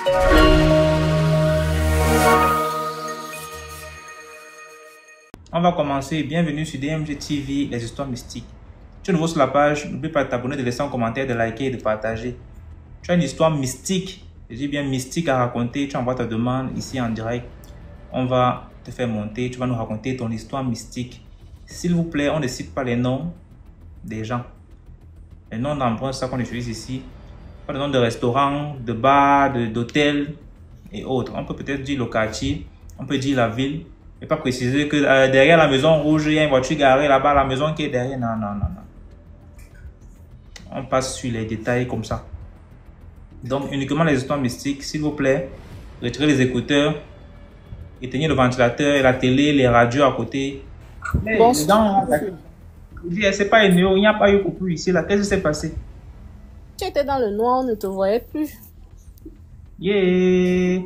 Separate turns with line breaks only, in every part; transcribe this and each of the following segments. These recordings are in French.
On va commencer. Bienvenue sur DMG TV, les histoires mystiques. Tu es nouveau sur la page, n'oublie pas de t'abonner, de laisser un commentaire, de liker et de partager. Tu as une histoire mystique, je dis bien mystique à raconter, tu envoies ta demande ici en direct. On va te faire monter, tu vas nous raconter ton histoire mystique. S'il vous plaît, on ne cite pas les noms des gens. Les noms d'emprunt, c'est ça qu'on utilise ici. Pas de noms de restaurants, de bars, d'hôtels et autres. On peut peut-être dire le quartier, on peut dire la ville. Et pas préciser que derrière la maison rouge, il y a une voiture garée là-bas, la maison qui est derrière. Non, non, non, non. On passe sur les détails comme ça. Donc, uniquement les histoires mystiques, s'il vous plaît, retirez les écouteurs, éteignez le ventilateur et la télé, les radios à côté.
Bon,
C'est pas une il n'y a pas eu coupure ici, là. Qu'est-ce qui s'est passé?
tu étais dans le noir, on ne te voyait plus.
Yeah!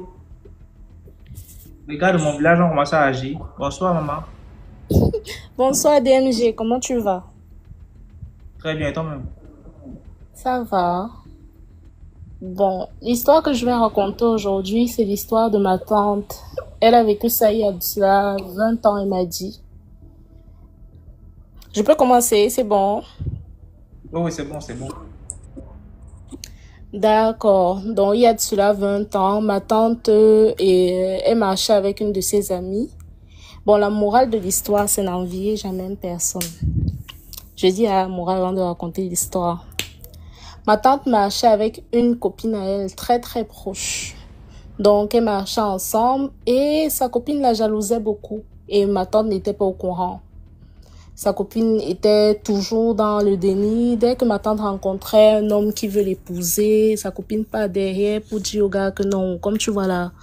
Les gars de mon village ont commencé à agir. Bonsoir, maman.
Bonsoir DMG, comment tu vas?
Très bien, toi-même.
Ça va. Bon, l'histoire que je vais raconter aujourd'hui, c'est l'histoire de ma tante. Elle a vécu ça il y a de cela 20 ans, elle m'a dit. Je peux commencer, c'est bon?
Oh, oui, c'est bon, c'est bon.
D'accord. Donc, il y a de cela 20 ans, ma tante elle marchait avec une de ses amies. Bon, la morale de l'histoire, c'est n'envier jamais personne. Je dis à la morale avant de raconter l'histoire. Ma tante marchait avec une copine à elle, très très proche. Donc, elle marchait ensemble et sa copine la jalousait beaucoup. Et ma tante n'était pas au courant. Sa copine était toujours dans le déni. Dès que ma tante rencontrait un homme qui veut l'épouser, sa copine part derrière pour dire au gars que non, comme tu vois là,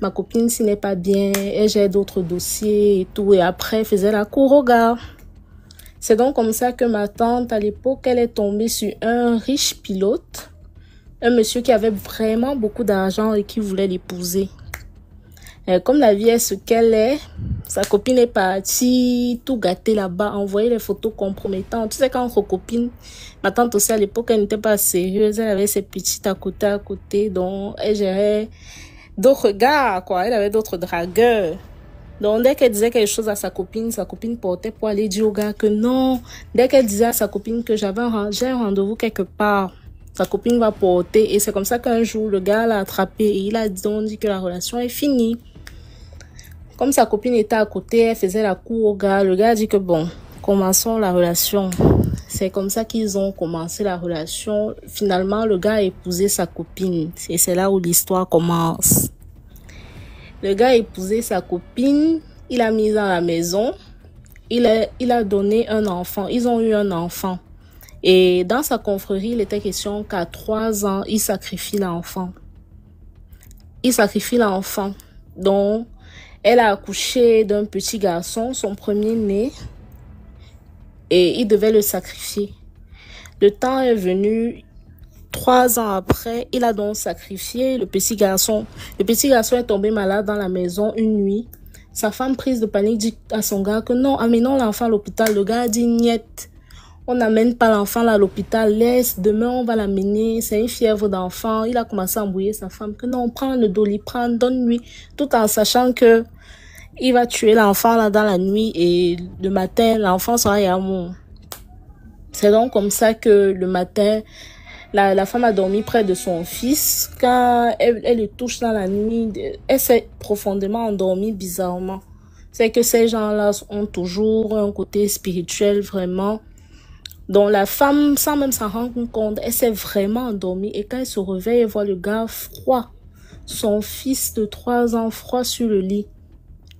ma copine s'il n'est pas bien, elle gère d'autres dossiers et tout. Et après, elle faisait la cour au gars. C'est donc comme ça que ma tante, à l'époque, elle est tombée sur un riche pilote, un monsieur qui avait vraiment beaucoup d'argent et qui voulait l'épouser. Comme la vie est ce qu'elle est, sa copine est partie tout gâter là-bas, envoyer les photos compromettantes. Tu sais, quand entre copines, ma tante aussi à l'époque, elle n'était pas sérieuse, elle avait ses petites à côté, donc elle gérait d'autres gars, quoi. Elle avait d'autres dragueurs. Donc, dès qu'elle disait quelque chose à sa copine portait pour aller dire au gars que non. Dès qu'elle disait à sa copine que j'ai un rendez-vous quelque part, sa copine va porter. Et c'est comme ça qu'un jour, le gars l'a attrapé et il a dit que la relation est finie. Comme sa copine était à côté, elle faisait la cour au gars. Le gars a dit que bon, commençons la relation. C'est comme ça qu'ils ont commencé la relation. Finalement, le gars a épousé sa copine. Et c'est là où l'histoire commence. Le gars a épousé sa copine, il a mis dans la maison, il a donné un enfant, ils ont eu un enfant. Et dans sa confrérie, il était question qu'à 3 ans, il sacrifie l'enfant. Il sacrifie l'enfant. Donc, elle a accouché d'un petit garçon, son premier-né, et il devait le sacrifier. Le temps est venu. 3 ans après, il a donc sacrifié le petit garçon. Le petit garçon est tombé malade dans la maison une nuit. Sa femme, prise de panique, dit à son gars que non, amenons l'enfant à l'hôpital. Le gars a dit niet. On n'amène pas l'enfant à l'hôpital. Laisse, demain on va l'amener. C'est une fièvre d'enfant. Il a commencé à embrouiller sa femme que non, prends le doliprane, donne-lui. Tout en sachant que il va tuer l'enfant là dans la nuit et le matin, l'enfant sera à mort. C'est donc comme ça que le matin, la femme a dormi près de son fils. Quand elle le touche dans la nuit, elle s'est profondément endormie bizarrement. C'est que ces gens-là ont toujours un côté spirituel vraiment. Donc la femme, sans même s'en rendre compte, elle s'est vraiment endormie. Et quand elle se réveille, elle voit le gars froid. Son fils de 3 ans froid sur le lit.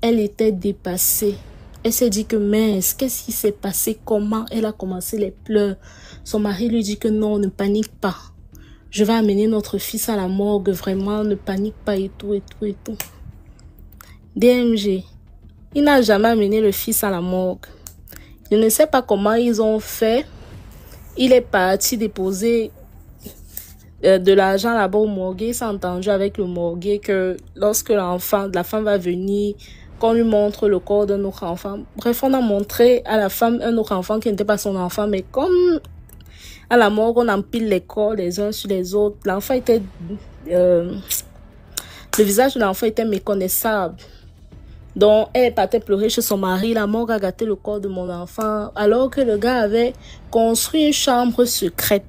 Elle était dépassée. Elle s'est dit que mince, qu'est-ce qui s'est passé? Comment? Elle a commencé les pleurs. Son mari lui dit que non, ne panique pas. Je vais amener notre fils à la morgue, vraiment, ne panique pas et tout, et tout, et tout. DMG, il n'a jamais amené le fils à la morgue. Je ne sais pas comment ils ont fait. Il est parti déposer de l'argent là-bas au morgue. Il s'est entendu avec le morgue que lorsque la femme va venir, qu'on lui montre le corps d'un autre enfant. Bref, on a montré à la femme un autre enfant qui n'était pas son enfant, mais comme à la morgue, on empile les corps les uns sur les autres, l'enfant était Le visage de l'enfant était méconnaissable. Donc, elle partait pleurer chez son mari. La morgue a gâté le corps de mon enfant. Alors que le gars avait construit une chambre secrète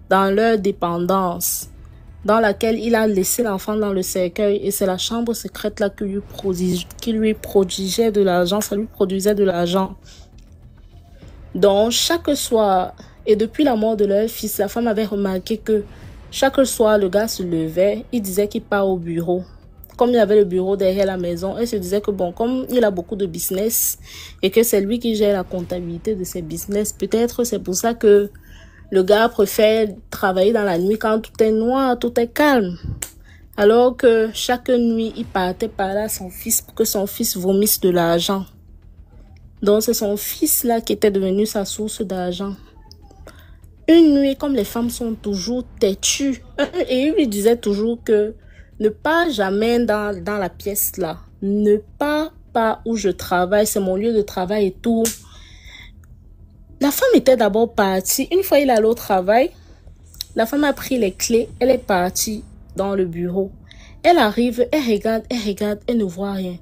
dans leur dépendance, dans laquelle il a laissé l'enfant dans le cercueil. Et c'est la chambre secrète là qui lui prodigeait de l'argent. Ça lui produisait de l'argent. Donc, chaque soir, et depuis la mort de leur fils, la femme avait remarqué que chaque soir, le gars se levait. Il disait qu'il part au bureau. Comme il y avait le bureau derrière la maison, elle se disait que bon, comme il a beaucoup de business et que c'est lui qui gère la comptabilité de ses business, peut-être c'est pour ça que le gars préfère travailler dans la nuit quand tout est noir, tout est calme. Alors que chaque nuit, il partait par là à son fils pour que son fils vomisse de l'argent. Donc c'est son fils là qui était devenu sa source d'argent. Une nuit, comme les femmes sont toujours têtues, et il lui disait toujours que ne pas jamais dans la pièce là. Ne pas où je travaille. C'est mon lieu de travail et tout. La femme était d'abord partie. Une fois il allait au travail, la femme a pris les clés. Elle est partie dans le bureau. Elle arrive, elle regarde, elle ne voit rien.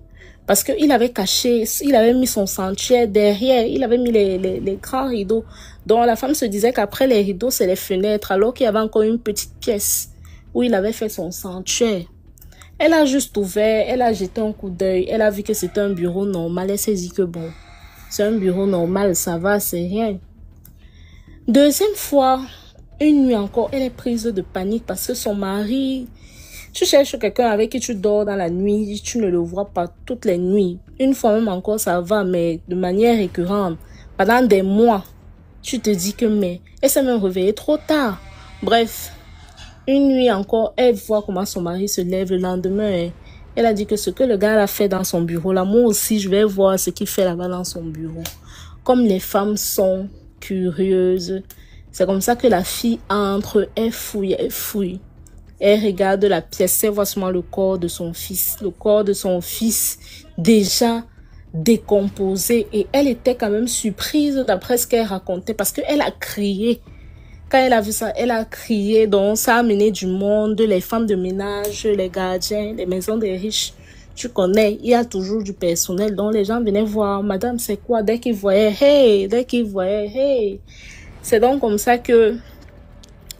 Parce qu'il avait caché, il avait mis son sentier derrière. Il avait mis les grands rideaux. Donc la femme se disait qu'après les rideaux, c'est les fenêtres. Alors qu'il y avait encore une petite pièce où il avait fait son sanctuaire. Elle a juste ouvert, elle a jeté un coup d'œil, elle a vu que c'était un bureau normal, elle s'est dit que bon, c'est un bureau normal, ça va, c'est rien. Deuxième fois, une nuit encore, elle est prise de panique parce que son mari, tu cherches quelqu'un avec qui tu dors dans la nuit, tu ne le vois pas toutes les nuits. Une fois même encore, ça va, mais de manière récurrente, pendant des mois, tu te dis que mais, elle s'est même réveillée trop tard. Bref. Une nuit encore, elle voit comment son mari se lève le lendemain. Elle a dit que ce que le gars a fait dans son bureau, là, moi aussi, je vais voir ce qu'il fait là-bas dans son bureau. Comme les femmes sont curieuses, c'est comme ça que la fille entre, elle fouille. Elle regarde la pièce, elle voit seulement le corps de son fils. Le corps de son fils déjà décomposé. Et elle était quand même surprise d'après ce qu'elle racontait parce qu'elle a crié. Quand elle a vu ça, elle a crié, donc ça a amené du monde, les femmes de ménage, les gardiens, les maisons des riches. Tu connais, il y a toujours du personnel, donc les gens venaient voir, madame, c'est quoi? Dès qu'ils voyaient, hey. C'est donc comme ça que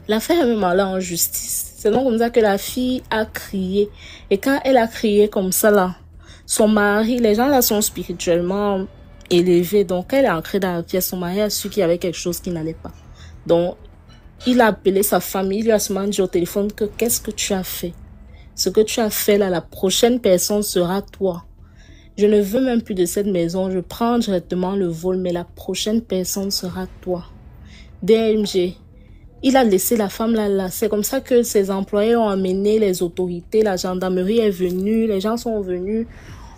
l'affaire est même allée en justice. C'est donc comme ça que la fille a crié. Et quand elle a crié comme ça là, son mari, les gens là sont spirituellement élevés, donc elle est entrée dans la pièce, son mari a su qu'il y avait quelque chose qui n'allait pas. Donc, il a appelé sa famille, il lui a seulement dit au téléphone que qu'est-ce que tu as fait? Ce que tu as fait là, la prochaine personne sera toi. Je ne veux même plus de cette maison, je prends directement le vol, mais la prochaine personne sera toi. DMG, il a laissé la femme là. C'est comme ça que ses employés ont amené les autorités, la gendarmerie est venue, les gens sont venus.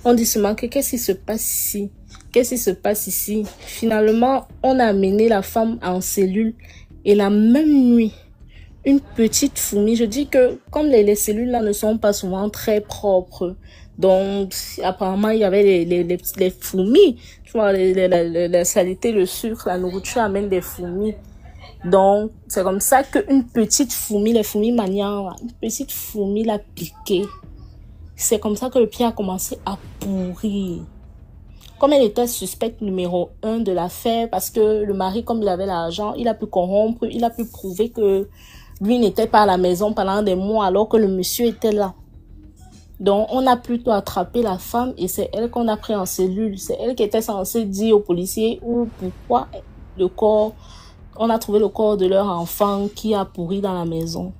On dit seulement que qu'est-ce qui se passe ici? Qu'est-ce qui se passe ici? Finalement, on a amené la femme en cellule. Et la même nuit, une petite fourmi, je dis que comme les cellules là ne sont pas souvent très propres, donc apparemment il y avait les fourmis, tu vois, la saleté, le sucre, la nourriture amène des fourmis. Donc c'est comme ça qu'une petite fourmi, les fourmis manières, une petite fourmi l'a piqué. C'est comme ça que le pied a commencé à pourrir. Comme elle était suspecte numéro 1 de l'affaire, parce que le mari, comme il avait l'argent, il a pu corrompre, il a pu prouver que lui n'était pas à la maison pendant des mois alors que le monsieur était là. Donc, on a plutôt attrapé la femme et c'est elle qu'on a pris en cellule. C'est elle qui était censée dire aux policiers ou pourquoi le corps, on a trouvé le corps de leur enfant qui a pourri dans la maison.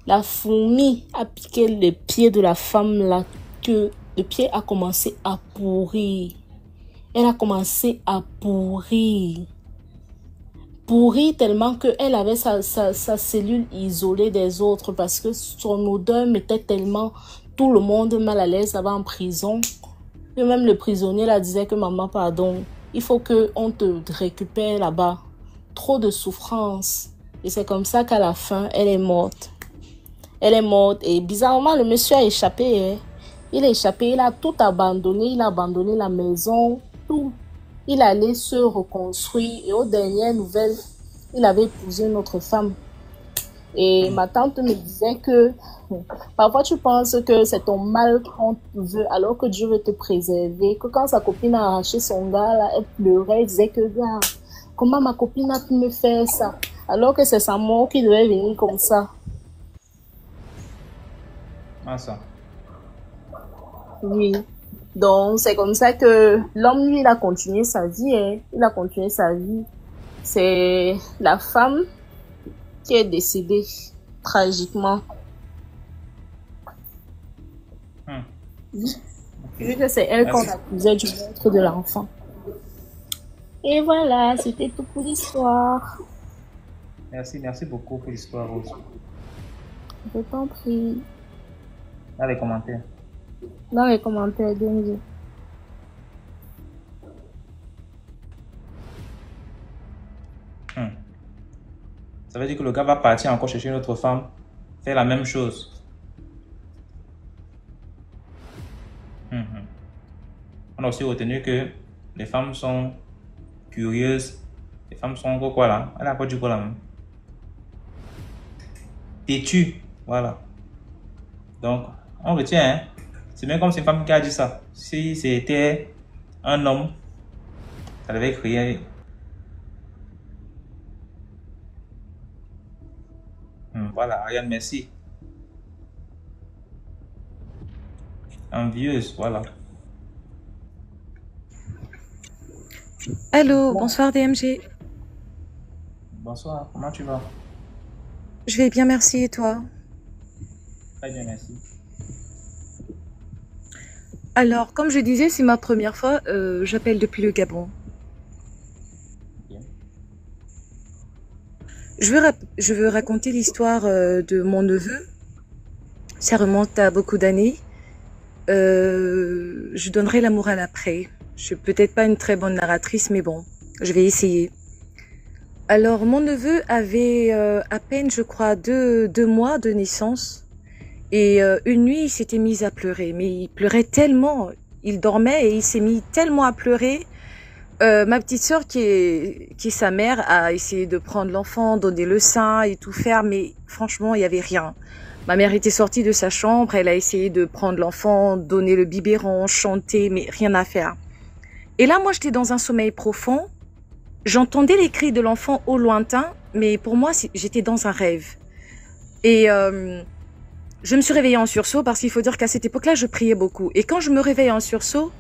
La fourmi a piqué les pieds de la femme là, que le pied a commencé à pourrir. Elle a commencé à pourrir. Pourrir tellement qu'elle avait sa cellule isolée des autres parce que son odeur mettait tellement tout le monde mal à l'aise là-bas en prison. Et même le prisonnier là disait que maman, pardon, il faut qu'on te récupère là-bas. Trop de souffrance. Et c'est comme ça qu'à la fin, elle est morte. Elle est morte et bizarrement, le monsieur a échappé. Hein. Il a échappé, il a tout abandonné, il a abandonné la maison, tout. Il allait se reconstruire et aux dernières nouvelles, il avait épousé une autre femme. Et
Oui.
ma tante me disait que parfois tu penses que c'est ton mal qu'on te veut alors que Dieu veut te préserver. Que quand sa copine a arraché son gars, là, elle pleurait, elle disait que gars, comment ma copine a pu me faire ça? Alors que c'est sa mort qui devait venir comme ça.
Ah, ça.
Oui. Donc c'est comme ça que l'homme, lui, il a continué sa vie. Hein. Il a continué sa vie. C'est la femme qui est décédée tragiquement.
Hmm. Ok.
Vu que c'est elle qu'on
Merci.
accusait du meurtre de l'enfant. Et voilà, c'était tout pour l'histoire.
Merci beaucoup pour l'histoire, Rose.
Je t'en prie.
Dans les commentaires.
Dans les commentaires, bien.
Hmm. Ça veut dire que le gars va partir encore chercher une autre femme, faire la même chose. Mhm. On a aussi retenu que les femmes sont curieuses. Les femmes sont encore quoi là? Elle a pas dit quoi là même? Têtues. Voilà. Donc, on retient, hein? C'est même comme c'est une femme qui a dit ça. Si c'était un homme, ça devait crier. Voilà, Ariane, merci. Envieuse, voilà.
Allô, bonsoir DMG.
Bonsoir, comment tu vas?
Je vais bien, merci, et toi?
Très bien, merci.
Alors, comme je disais, c'est ma première fois, j'appelle depuis le Gabon.
Bien.
Je veux raconter l'histoire de mon neveu. Ça remonte à beaucoup d'années. Je donnerai la morale après. Je suis peut-être pas une très bonne narratrice, mais bon, je vais essayer. Alors, mon neveu avait à peine, je crois, deux mois de naissance. Et une nuit, il s'était mis à pleurer. Mais il pleurait tellement. Il dormait et il s'est mis tellement à pleurer. Ma petite sœur, qui est sa mère, a essayé de prendre l'enfant, donner le sein et tout faire. Mais franchement, il n'y avait rien. Ma mère était sortie de sa chambre. Elle a essayé de prendre l'enfant, donner le biberon, chanter, mais rien à faire. Et là, moi, j'étais dans un sommeil profond. J'entendais les cris de l'enfant au lointain. Mais pour moi, j'étais dans un rêve. Et je me suis réveillée en sursaut parce qu'il faut dire qu'à cette époque-là, je priais beaucoup. Et quand je me réveille en sursaut,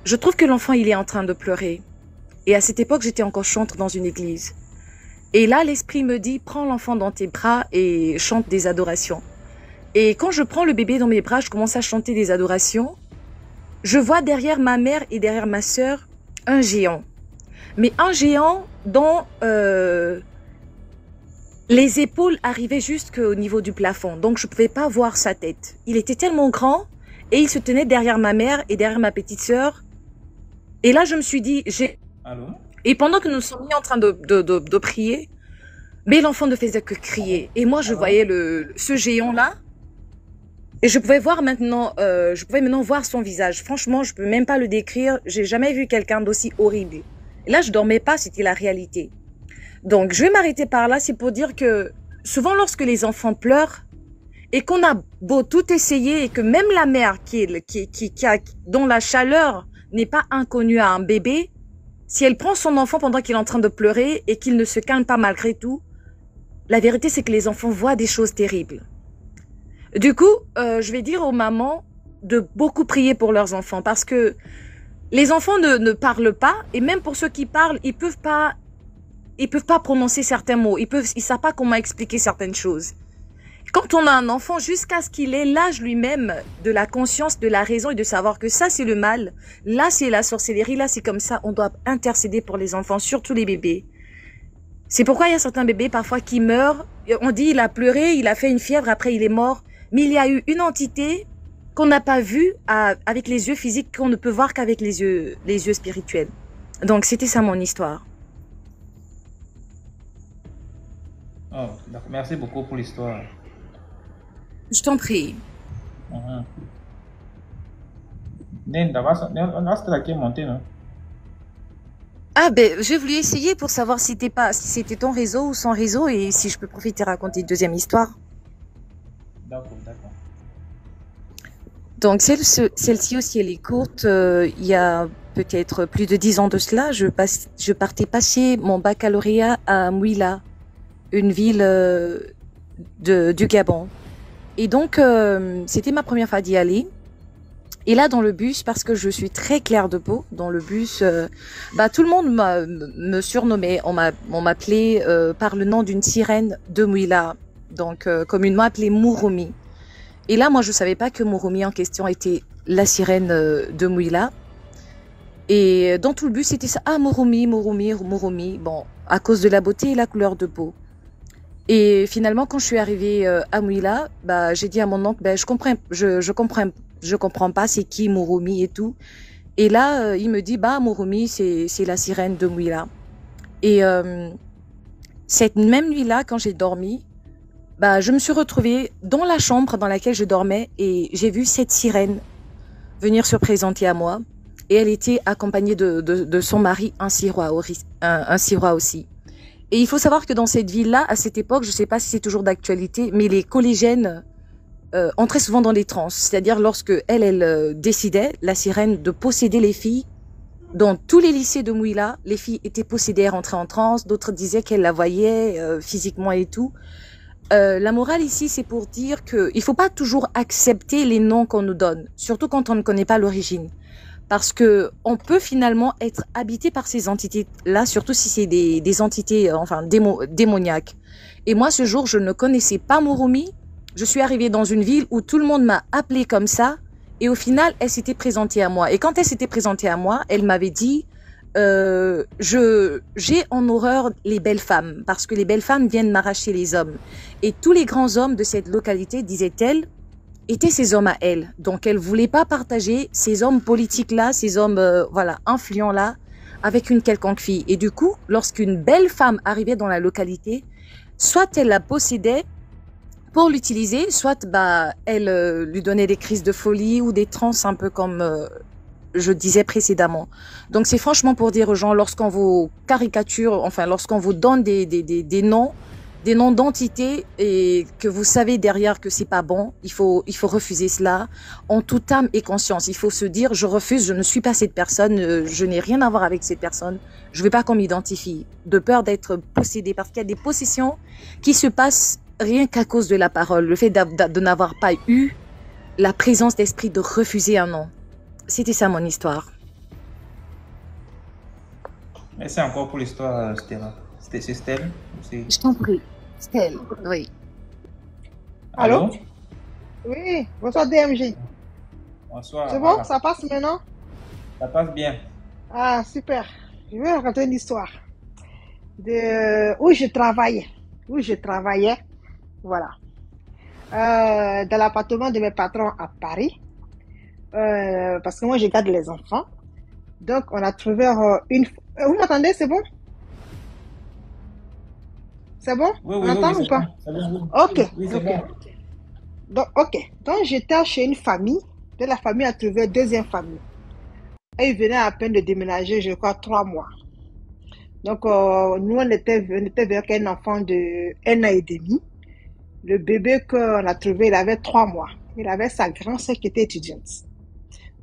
je trouve que l'enfant, il est en train de pleurer. Et à cette époque, j'étais encore chantre dans une église. Et là, l'esprit me dit, prends l'enfant dans tes bras et chante des adorations. Et quand je prends le bébé dans mes bras, je commence à chanter des adorations. Je vois derrière ma mère et derrière ma sœur un géant. Mais un géant dont les épaules arrivaient jusqu'au niveau du plafond. Donc, je ne pouvais pas voir sa tête. Il était tellement grand et il se tenait derrière ma mère et derrière ma petite sœur. Et là, je me suis dit,
Allô?
Et pendant que nous sommes mis en train de prier, mais l'enfant ne faisait que crier. Et moi, je voyais ce géant-là. Et je pouvais maintenant voir son visage. Franchement, je peux même pas le décrire. J'ai jamais vu quelqu'un d'aussi horrible. Et là, je dormais pas, c'était la réalité. Donc, je vais m'arrêter par là. C'est pour dire que souvent, lorsque les enfants pleurent et qu'on a beau tout essayer et que même la mère dont la chaleur n'est pas inconnue à un bébé, si elle prend son enfant pendant qu'il est en train de pleurer et qu'il ne se calme pas malgré tout, la vérité, c'est que les enfants voient des choses terribles. Du coup, je vais dire aux mamans de beaucoup prier pour leurs enfants parce que les enfants ne parlent pas et même pour ceux qui parlent, ils peuvent pas prononcer certains mots. Ils savent pas comment expliquer certaines choses. Quand on a un enfant, jusqu'à ce qu'il ait l'âge lui-même de la conscience, de la raison et de savoir que ça c'est le mal, là c'est la sorcellerie, là c'est comme ça, on doit intercéder pour les enfants, surtout les bébés. C'est pourquoi il y a certains bébés parfois qui meurent, on dit il a pleuré, il a fait une fièvre, après il est mort, mais il y a eu une entité qu'on n'a pas vue avec les yeux physiques, qu'on ne peut voir qu'avec les yeux spirituels. Donc c'était ça mon histoire.
Oh, merci beaucoup pour l'histoire.
Je t'en prie.
Là, c'était là qui est monté, non?
Ah ben, j'ai voulu essayer pour savoir si c'était ton réseau ou son réseau et si je peux profiter et raconter une deuxième histoire.
D'accord, d'accord.
Donc celle-ci aussi, elle est courte. Il y a peut-être plus de 10 ans de cela, je partais passer mon baccalauréat à Mouila, une ville du Gabon. Et donc, c'était ma première fois d'y aller. Et là, dans le bus, parce que je suis très claire de peau, dans le bus, tout le monde me surnommait. On m'appelait par le nom d'une sirène de Mouila, donc communément appelée Mouroumi. Et là, moi, je savais pas que Mouroumi en question était la sirène de Mouila. Et dans tout le bus, c'était ça. Ah, Mouroumi, Mouroumi, Mouroumi. Bon, à cause de la beauté et la couleur de peau. Et finalement, quand je suis arrivée à Mouila, j'ai dit à mon oncle, je comprends pas c'est qui Mouroumi et tout. Et là, il me dit, Mouroumi, c'est la sirène de Mouila. Et cette même nuit-là, quand j'ai dormi, je me suis retrouvée dans la chambre dans laquelle je dormais et j'ai vu cette sirène venir se présenter à moi. Et elle était accompagnée de son mari, un sirois aussi. Et il faut savoir que dans cette ville-là, à cette époque, je ne sais pas si c'est toujours d'actualité, mais les collégiennes entraient souvent dans les transes. C'est-à-dire lorsque elle décidait, la sirène, de posséder les filles. Dans tous les lycées de Mouila, les filles étaient possédées, rentraient en transe. D'autres disaient qu'elles la voyaient physiquement et tout. La morale ici, c'est pour dire qu'il ne faut pas toujours accepter les noms qu'on nous donne, surtout quand on ne connaît pas l'origine. Parce que on peut finalement être habité par ces entités-là, surtout si c'est des entités démoniaques. Et moi, ce jour, je ne connaissais pas Mouroumi. Je suis arrivée dans une ville où tout le monde m'a appelée comme ça. Et au final, elle s'était présentée à moi. Et quand elle s'était présentée à moi, elle m'avait dit j'ai en horreur les belles femmes, parce que les belles femmes viennent m'arracher les hommes. Et tous les grands hommes de cette localité, disait-elle, étaient ces hommes à elle. Donc, elle voulait pas partager ces hommes politiques-là, ces hommes, influents-là, avec une quelconque fille. Et du coup, lorsqu'une belle femme arrivait dans la localité, soit elle la possédait pour l'utiliser, soit, elle lui donnait des crises de folie ou des transes un peu comme je disais précédemment. Donc, c'est franchement pour dire aux gens, lorsqu'on vous caricature, lorsqu'on vous donne des noms d'entités et que vous savez derrière que c'est pas bon, il faut refuser cela en toute âme et conscience. Il faut se dire, je refuse, je ne suis pas cette personne, je n'ai rien à voir avec cette personne, je veux pas qu'on m'identifie, de peur d'être possédé, parce qu'il y a des possessions qui se passent rien qu'à cause de la parole, le fait de n'avoir pas eu la présence d'esprit de refuser un nom. C'était ça mon histoire.
Merci encore pour l'histoire, Stella. C'est Stella?
Je t'en prie. Stella, oui.
Allô?
Oui, bonsoir DMJ.
Bonsoir.
C'est bon, ça passe maintenant?
Ça passe bien.
Ah, super. Je vais raconter une histoire où je travaillais, voilà. Dans l'appartement de mes patrons à Paris, parce que moi, je garde les enfants. Donc, on a trouvé Vous m'entendez, c'est bon? C'est bon?
Oui,
on entend ou pas?
Bon.
Ok.
Oui, c'est bon.
Donc, j'étais chez une famille. De la famille a trouvé une deuxième famille. Et ils venaient à peine de déménager, je crois, 3 mois. Donc, nous, on était avec un enfant de 1 an et demi. Le bébé qu'on a trouvé, il avait 3 mois. Il avait sa grand-sœur qui était étudiante.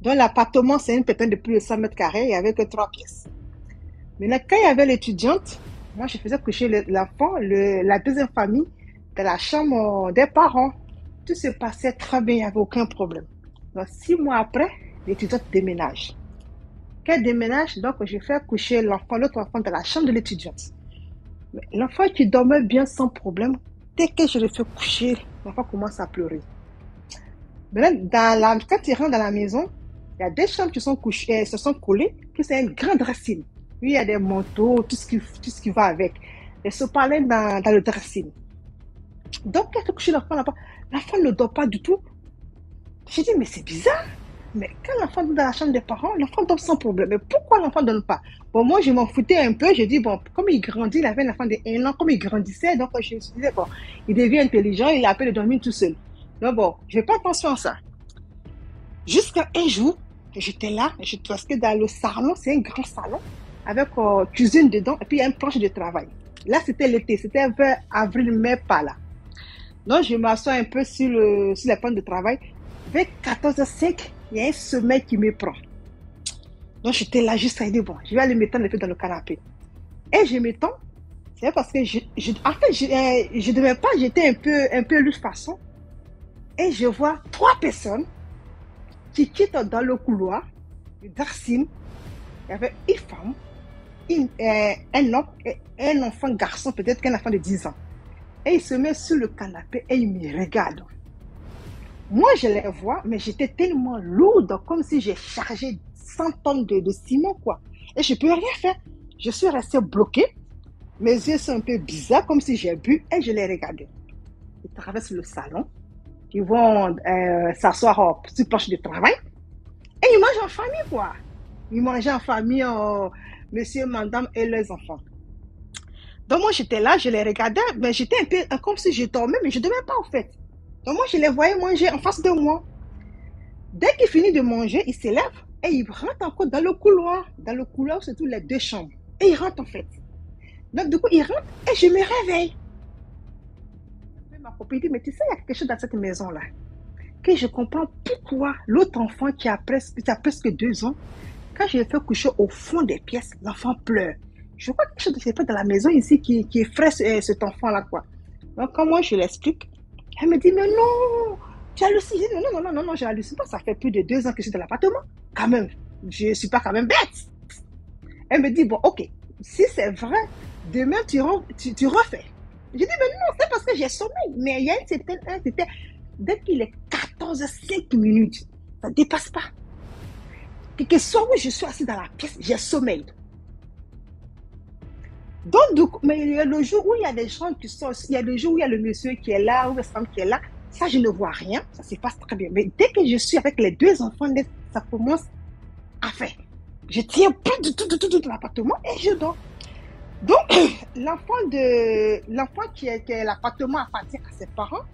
Donc, l'appartement, c'est une pétane de plus de 100 mètres carrés. Il n'y avait que 3 pièces. Maintenant, quand il y avait l'étudiante, moi, je faisais coucher l'enfant, la deuxième famille, dans la chambre des parents. Tout se passait très bien, il n'y avait aucun problème. Donc, 6 mois après, l'étudiante déménage. Quand elle déménage, donc, je fais coucher l'autre enfant dans la chambre de l'étudiante. L'enfant qui dormait bien sans problème, dès que je le fais coucher, l'enfant commence à pleurer. Maintenant, quand il rentre dans la maison, il y a des chambres qui sont couchées, se sont collées, puis c'est une grande racine. Puis il y a des manteaux, tout ce qui va avec. Elles se parlaient dans le dressing. Donc, quand elle couche l'enfant ne dort pas du tout. J'ai dit, mais c'est bizarre. Mais quand l'enfant dort dans la chambre des parents, l'enfant dort sans problème. Mais pourquoi l'enfant ne donne pas? Bon, moi, je m'en foutais un peu. J'ai dit, bon, comme il grandit, il avait un enfant de 1 an, comme il grandissait, donc je me suis dit, bon, il devient intelligent, il a appris de dormir tout seul. Donc bon, je n'ai pas attention à ça. Jusqu'à un jour, j'étais là, parce que dans le salon, c'est un grand salon. avec cuisine dedans, et puis il y a une planche de travail. Là, c'était l'été, c'était vers avril, mai, pas là. Donc, je m'assois un peu sur la planche de travail. Vers 14h05, il y a un sommeil qui me prend. Donc, j'étais là, juste à dire, bon, je vais aller m'étendre un peu dans le canapé. Et je m'étends, c'est parce que en fait, je ne devais pas, j'étais un peu de façon. Et je vois 3 personnes qui quittent dans le couloir, de Darcine. Il y avait une femme, un homme et un enfant garçon, peut-être qu'un enfant de 10 ans. Et il se met sur le canapé et il me regarde. Moi, je les vois, mais j'étais tellement lourde, comme si j'ai chargé 100 tonnes de ciment, quoi. Et je ne peux rien faire. Je suis restée bloquée. Mes yeux sont un peu bizarres, comme si j'ai bu, et je les regardais. Ils traversent le salon. Ils vont s'asseoir sur planche de travail. Et ils mangent en famille, quoi. Ils mangeaient en famille, monsieur, madame et leurs enfants. Donc moi, j'étais là, je les regardais, mais j'étais un peu comme si je dormais, mais je ne dormais pas, en fait. Donc moi, je les voyais manger en face de moi. Dès qu'ils finissent de manger, ils s'élèvent et ils rentrent encore dans le couloir. Dans le couloir, c'est toutes les 2 chambres. Et ils rentrent, en fait. Donc, du coup, ils rentrent et je me réveille. Ma copine dit, mais tu sais, il y a quelque chose dans cette maison-là. Que je comprends pourquoi l'autre enfant qui a presque 2 ans, quand je le fais coucher au fond des pièces, l'enfant pleure. Je vois quelque chose de fait dans la maison ici qui effraie cet enfant-là, quoi. Donc, quand moi, je l'explique, elle me dit, mais non, tu hallucines. Non, je hallucine pas. Ça fait plus de 2 ans que je suis dans l'appartement. Quand même, je ne suis pas quand même bête. Elle me dit, bon, ok, si c'est vrai, demain, tu refais. Je dis, mais non, c'est parce que j'ai sommeil. Mais il y a une certaine heure, c'était dès qu'il est 14h05 minutes, ça ne dépasse pas. Que soit où je suis assis dans la pièce, j'ai sommeil. Donc, mais il y a le jour où il y a des gens qui sont, il y a le jour où il y a le monsieur qui est là, ou la femme qui est là, ça je ne vois rien, ça se passe très bien. Mais dès que je suis avec les 2 enfants, ça commence à faire. Je tiens plus du tout de l'appartement et je dors. Donc, l'enfant qui l'appartement appartient à ses parents,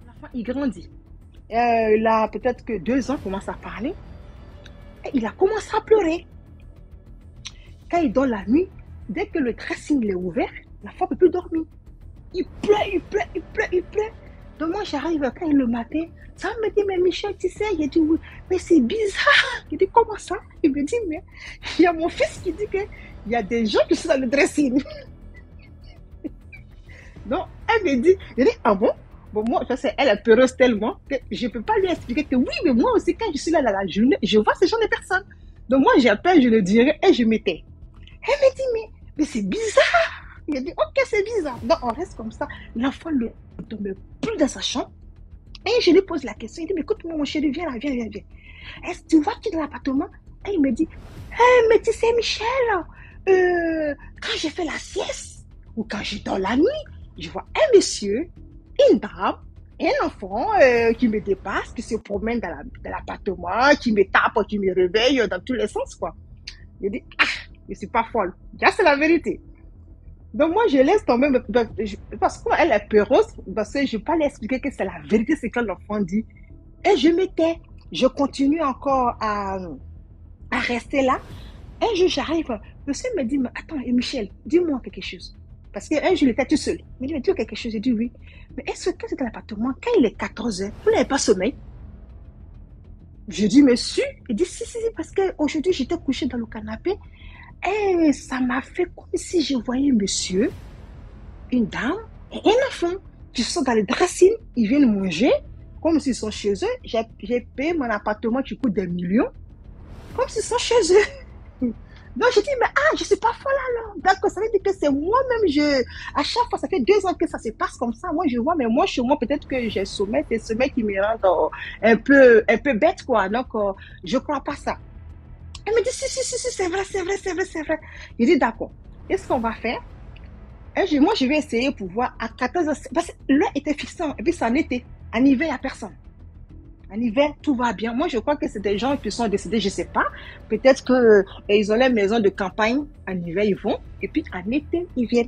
l'enfant il grandit. Il a peut-être que 2 ans, commence à parler. Et il a commencé à pleurer. Quand il dort la nuit, dès que le dressing est ouvert, l'enfant ne peut plus dormir. Il pleure. Donc moi, j'arrive quand le matin, ça me dit, mais Michel, tu sais, il dit, oui, mais c'est bizarre. Il dit, comment ça? Il me dit, mais il y a mon fils qui dit qu'il y a des gens qui sont dans le dressing. Donc, elle me dit, je dis, ah bon? Bon, moi, je sais, elle est peureuse tellement que je ne peux pas lui expliquer que oui, mais moi aussi, quand je suis là dans la journée, je vois ce genre de personnes. Donc moi, j'appelle, je le dirai et je m'étais. Elle me dit, mais c'est bizarre. Il a dit, ok, c'est bizarre. Donc, on reste comme ça. L'enfant ne tombe plus dans sa chambre. Et je lui pose la question. Il dit, mais écoute-moi, mon chéri, viens là, viens. Est-ce que tu vois qui est dans l'appartement? Et il me dit, mais tu sais, Michel, quand j'ai fait la sieste, ou quand je dors la nuit, je vois un monsieur, une dame, et un enfant qui me dépasse, qui se promène dans l'appartement, qui me tape, qui me réveille dans tous les sens, quoi. Il dit, je ne suis pas folle. Ça, c'est la vérité. Donc, moi, je laisse tomber, parce qu'elle est peureuse, parce que je ne vais pas lui expliquer que c'est la vérité, c'est que l'enfant dit. Et je me tais. Je continue encore à rester là. Un jour, j'arrive. Le monsieur me dit, mais attends, Michel, dis-moi quelque chose. Parce qu'un jour, il était tout seul. Il me dit, mais dis-moi quelque chose. Je dis oui. Mais est-ce que c'est dans l'appartement, quand il est 14h, vous n'avez pas sommeil? Je dis, monsieur. Il dit, si, parce qu'aujourd'hui, j'étais couché dans le canapé. Et ça m'a fait comme si je voyais monsieur, une dame et un enfant qui sont dans les dressings. Ils viennent manger comme s'ils sont chez eux. J'ai payé mon appartement qui coûte des millions comme s'ils sont chez eux. Donc je dis, mais je ne suis pas folle alors. Donc ça veut dire que c'est moi-même, à chaque fois, ça fait 2 ans que ça se passe comme ça. Moi je vois, mais moi chez moi, peut-être que j'ai sommeil, c'est sommeil qui me rend un peu bête, quoi. Donc je ne crois pas ça. Elle me dit, si, c'est vrai. Il dit, d'accord. Qu'est-ce qu'on va faire? Et moi, je vais essayer pour voir à 14h. Parce que l'heure était fixée, et puis c'est en été. En hiver, il n'y a personne. En hiver, tout va bien. Moi, je crois que c'est des gens qui sont décédés, je ne sais pas. Peut-être qu'ils ont leur maison de campagne. En hiver, ils vont. Et puis, en été, ils viennent.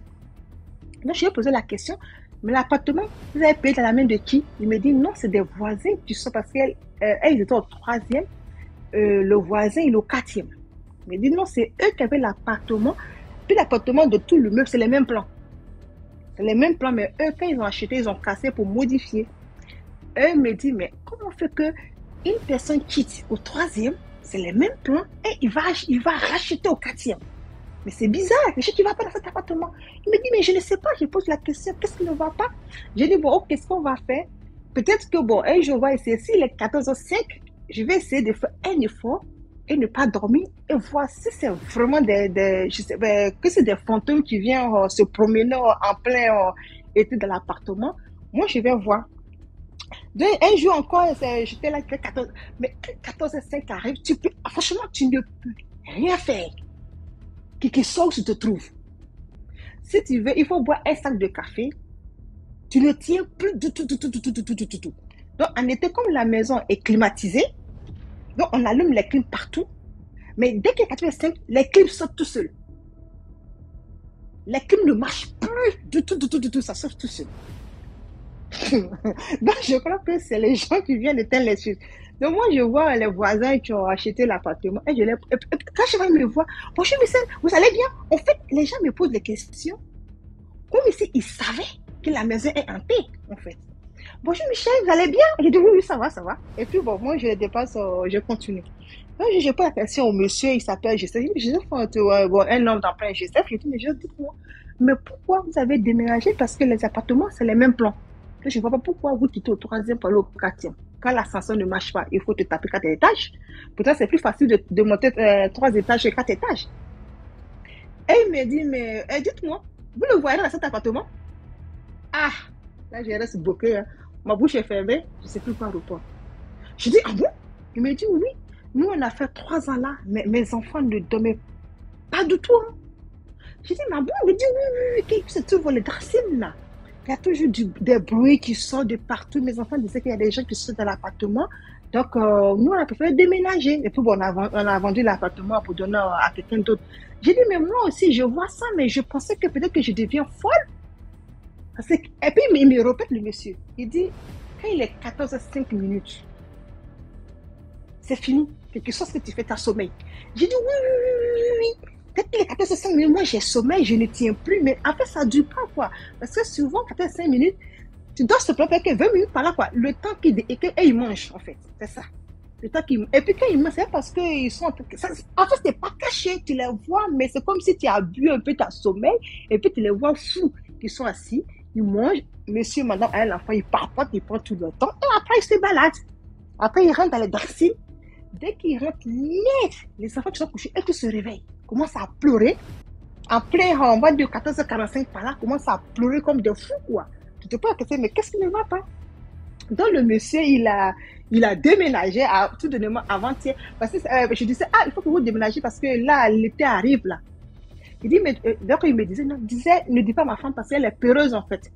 Donc, je lui ai posé la question. Mais l'appartement, vous avez payé dans la main de qui? Il me dit, non, c'est des voisins qui sont parce qu'elles étaient au 3e. Le voisin, il est au 4e. Il me dit non, c'est eux qui avaient l'appartement. Puis l'appartement de tout le meuble, c'est les mêmes plans. C'est les mêmes plans, mais eux, quand ils ont acheté, ils ont cassé pour modifier. Eux me disent, mais comment on fait que une personne quitte au 3e, c'est les mêmes plans, et il va racheter au 4e. Mais c'est bizarre, je sais qu'il ne va pas dans cet appartement. Il me dit, mais je ne sais pas, je pose la question, qu'est-ce qui ne va pas? J'ai dit, bon, qu'est-ce qu'on va faire? Peut-être que, bon, un jour, on va essayer, s'il est 14h05, je vais essayer de faire un effort et ne pas dormir et voir si c'est vraiment je sais, que c'est des fantômes qui viennent se promener en plein été dans l'appartement. Moi, je vais voir. Un jour encore, j'étais là, 14, mais 14h05 arrive, franchement, tu ne peux rien faire. Quelque chose se te trouve. Si tu veux, il faut boire un sac de café. Tu ne tiens plus du tout. Donc, en été, comme la maison est climatisée, donc on allume les clims partout. Mais dès qu'il est 85, les clims sortent tout seuls. Les clims ne marchent plus du tout, ça sort tout seul. Donc, je crois que c'est les gens qui viennent éteindre les choses. Donc, moi, je vois les voisins qui ont acheté l'appartement et quand je vais me voir, bonjour, monsieur, vous allez bien? En fait, les gens me posent des questions comme si ils savaient que la maison est hantée, en fait. Bonjour, Michel, vous allez bien? Je dis oui, ça va. Et puis, bon, moi, je les dépasse, je continue. Donc, je pose la question au monsieur, il s'appelle Joseph. Un homme dans plein Joseph. Je dis, mais dites-moi, mais pourquoi vous avez déménagé? Parce que les appartements, c'est les mêmes plans. Je ne vois pas pourquoi vous quittez au 3e pour aller au 4e. Quand l'ascenseur ne marche pas, il faut te taper 4 étages. Pourtant, c'est plus facile de monter 3 étages et 4 étages. Et il me dit, mais dites-moi, vous le voyez dans cet appartement? Ah, là, je reste bloqué. Hein. Ma bouche est fermée, je ne sais plus quoi répondre. Je dis, ah bon? Il me dit, oui. Nous, on a fait 3 ans là, mais mes enfants ne dormaient pas du tout. Hein. Je dis, mais bon? Il me dit, oui, qui se trouve les racines là? Il y a toujours des bruits qui sortent de partout. Mes enfants disaient qu'il y a des gens qui sont dans l'appartement. Donc, nous, on a préféré déménager. Et puis, bon, on a vendu l'appartement pour donner à quelqu'un d'autre. J'ai dit, mais moi aussi, je vois ça, mais je pensais que peut-être que je deviens folle. Et puis, il me répète, le monsieur. Il dit, quand il est 14h05, c'est fini. Quelque chose que tu fais, tu as sommeil. J'ai dit, oui. Peut-être qu'il est 14h05, moi j'ai sommeil, je ne tiens plus. Mais en fait, ça ne dure pas, quoi. Parce que souvent, 14h05, tu dois se préparer que 20 minutes par là, quoi. Le temps il mange, en fait. C'est ça. Le temps et puis quand ils mangent, c'est parce qu'ils sont... En fait, c'est pas caché. Tu les vois, mais c'est comme si tu as bu un peu ta sommeil. Et puis, tu les vois fous. Ils sont assis, ils mangent. Monsieur, madame, l'enfant, il papote, il prend tout le temps. Et après, il se balade. Après, il rentre dans les dressings. Dès qu'ils rentrent, les enfants qui sont couchés, et qui se réveillent, commencent à pleurer. Après, on va de 14h45 par là, commencent à pleurer comme des fous, quoi. Tu te poses la question, mais qu'est-ce qui ne va pas? Donc, le monsieur, il a déménagé tout de même avant-hier. Parce que je disais, il faut que vous déménagiez parce que là, l'été arrive, là. Il dit, mais donc, il me disait, ne dis pas à ma femme parce qu'elle est peureuse, en fait.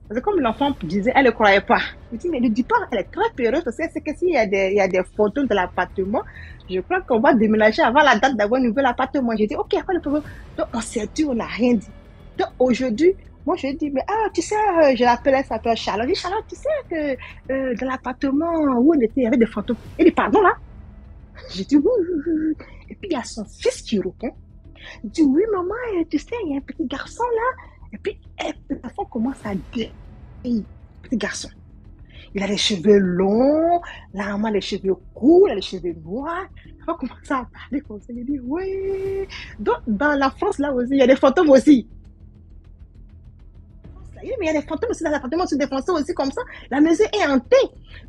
Parce que comme l'enfant disait, elle ne croyait pas. Il dit, mais ne dis pas, elle est très peureuse parce que c'est que s'il y a des photos de l'appartement, je crois qu'on va déménager avant la date d'avoir un nouvel appartement. J'ai dit, ok, pas de problème. Donc, on s'est dit, on n'a rien dit. Donc, aujourd'hui, moi, je dis, mais tu sais, je l'appelle, elle s'appelle Charlotte. Je dis, Charlotte, tu sais que dans l'appartement où on était, il y avait des fantômes. Elle dit, pardon, là? J'ai dit, oui. Et puis, il y a son fils qui répond. Il dit, oui, maman, tu sais, il y a un petit garçon là. Et puis, l'enfant commence à dire, petit garçon. Il a les cheveux longs, la maman a les cheveux courts, il a les cheveux noirs. Il va commencer à parler comme ça. Il dit, oui. Donc, dans la France, là aussi, il y a des fantômes aussi. Mais il y a des fantômes aussi dans l'appartement, c'est des fantômes aussi comme ça. La maison est hantée.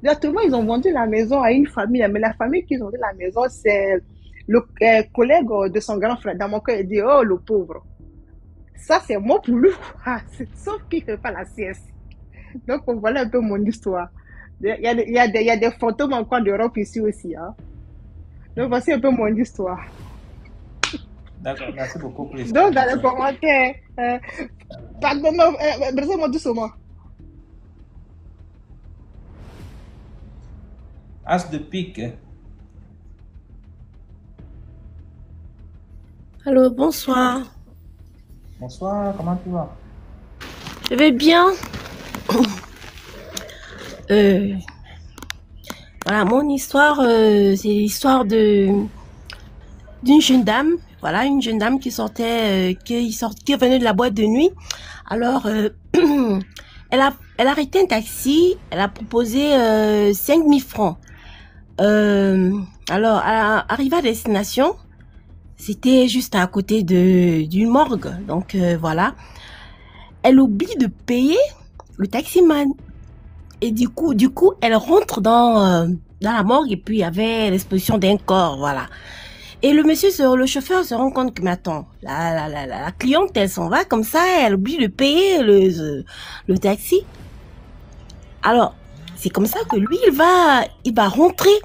Directement, ils ont vendu la maison à une famille. Mais la famille qui ont vendu la maison, c'est le collègue de son grand frère. Dans mon cas, il dit, oh, le pauvre. Ça, c'est moi pour lui. Sauf qu'il ne fait pas la sieste. Donc, voilà un peu mon histoire. Il y a des fantômes encore d'Europe ici aussi. Hein. Donc, voici un peu mon histoire.
D'accord, merci beaucoup pour l'histoire.
Donc, dans les commentaires, pardonnez-moi, brisez-moi doucement.
As de pique.
Allô, bonsoir.
Bonsoir, comment tu vas?
Je vais bien. Voilà, mon histoire, c'est l'histoire d'une jeune dame. Voilà, une jeune dame qui sortait, qui venait de la boîte de nuit. Alors, elle a arrêté un taxi, elle a proposé 5 000 francs. Alors, arrivée à destination, c'était juste à côté d'une morgue. Donc, voilà. Elle oublie de payer le taximan. Et du coup, elle rentre dans la morgue et puis il y avait l'exposition d'un corps, voilà. Et le chauffeur se rend compte que, mais attends, la cliente, elle s'en va comme ça, elle oublie de payer le taxi. Alors, c'est comme ça que lui, il va rentrer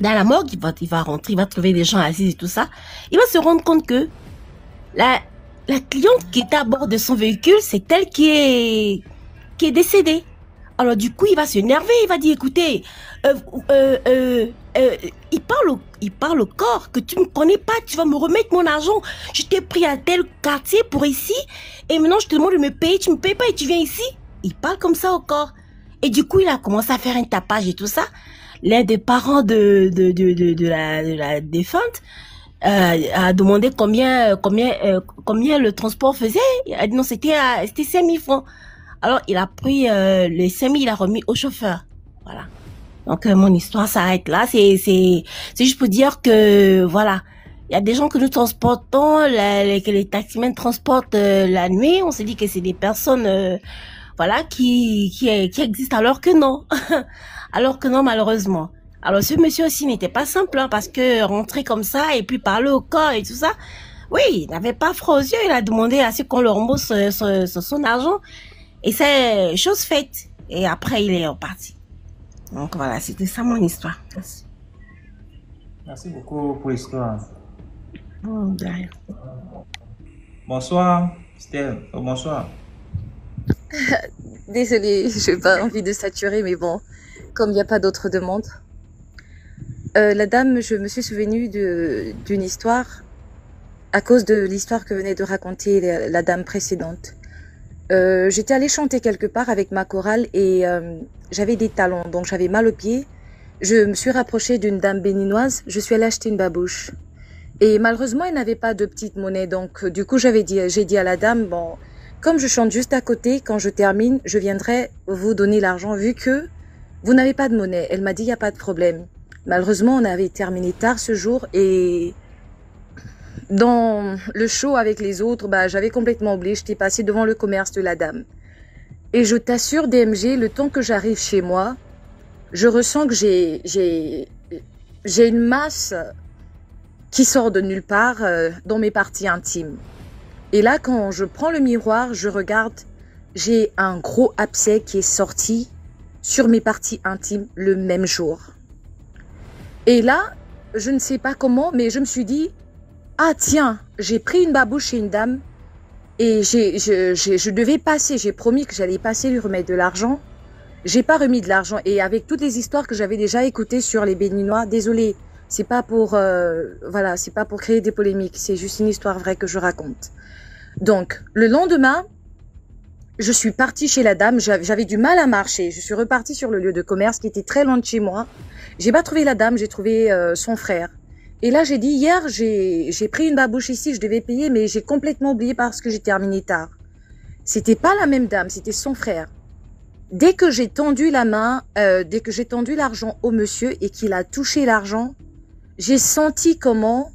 dans la morgue, il va rentrer, il va trouver des gens assis et tout ça. Il va se rendre compte que la cliente qui était à bord de son véhicule, c'est elle qui est décédée. Alors du coup, il va s'énerver, il va dire, écoutez, il parle au corps, que tu me connais pas, tu vas me remettre mon argent. Je t'ai pris à tel quartier pour ici, et maintenant je te demande de me payer, tu me payes pas et tu viens ici. Il parle comme ça au corps. Et du coup, il a commencé à faire un tapage et tout ça. L'un des parents de la défunte a demandé combien le transport faisait. Il a dit non, c'était 5 000 francs. Alors, il a pris les 5 000, il a remis au chauffeur. Voilà. Donc, mon histoire s'arrête là. C'est juste pour dire que, voilà, il y a des gens que nous transportons, que les taximens transportent la nuit. On se dit que c'est des personnes, voilà, qui existent alors que non. Alors que non, malheureusement. Alors, ce monsieur aussi n'était pas simple, hein, parce que rentrer comme ça et puis parler au corps et tout ça, oui, il n'avait pas froid aux yeux. Il a demandé à ce qu'on le rembourse son argent. Et c'est chose faite. Et après, il est reparti. Donc voilà, c'était ça mon histoire. Merci.
Merci beaucoup pour l'histoire.
De rien.
Bonsoir, Stella. Oh, bonsoir.
Désolée, j'ai pas envie de saturer, mais bon, comme il n'y a pas d'autres demandes. La dame, je me suis souvenue d'une histoire à cause de l'histoire que venait de raconter la dame précédente. J'étais allée chanter quelque part avec ma chorale et j'avais des talons, donc j'avais mal aux pieds. Je me suis rapprochée d'une dame béninoise, je suis allée acheter une babouche. Et malheureusement, elle n'avait pas de petite monnaie, donc du coup, j'ai dit à la dame, bon, comme je chante juste à côté, quand je termine, je viendrai vous donner l'argent vu que vous n'avez pas de monnaie. Elle m'a dit, il n'y a pas de problème. Malheureusement, on avait terminé tard ce jour et dans le show avec les autres, bah, j'avais complètement oublié, j'étais passée devant le commerce de la dame. Et je t'assure, DMG, le temps que j'arrive chez moi, je ressens que j'ai une masse qui sort de nulle part dans mes parties intimes. Et là, quand je prends le miroir, je regarde, j'ai un gros abcès qui est sorti sur mes parties intimes le même jour. Et là, je ne sais pas comment, mais je me suis dit, ah tiens, j'ai pris une babouche chez une dame et je devais passer, j'ai promis que j'allais passer lui remettre de l'argent. J'ai pas remis de l'argent et avec toutes les histoires que j'avais déjà écoutées sur les Béninois, désolé, c'est pas pour voilà, c'est pas pour créer des polémiques, c'est juste une histoire vraie que je raconte. Donc, le lendemain, je suis partie chez la dame, j'avais du mal à marcher, je suis repartie sur le lieu de commerce qui était très loin de chez moi. J'ai pas trouvé la dame, j'ai trouvé son frère. Et là, j'ai dit, hier, j'ai pris une babouche ici, je devais payer, mais j'ai complètement oublié parce que j'ai terminé tard. C'était pas la même dame, c'était son frère. Dès que j'ai tendu la main, dès que j'ai tendu l'argent au monsieur et qu'il a touché l'argent, j'ai senti comment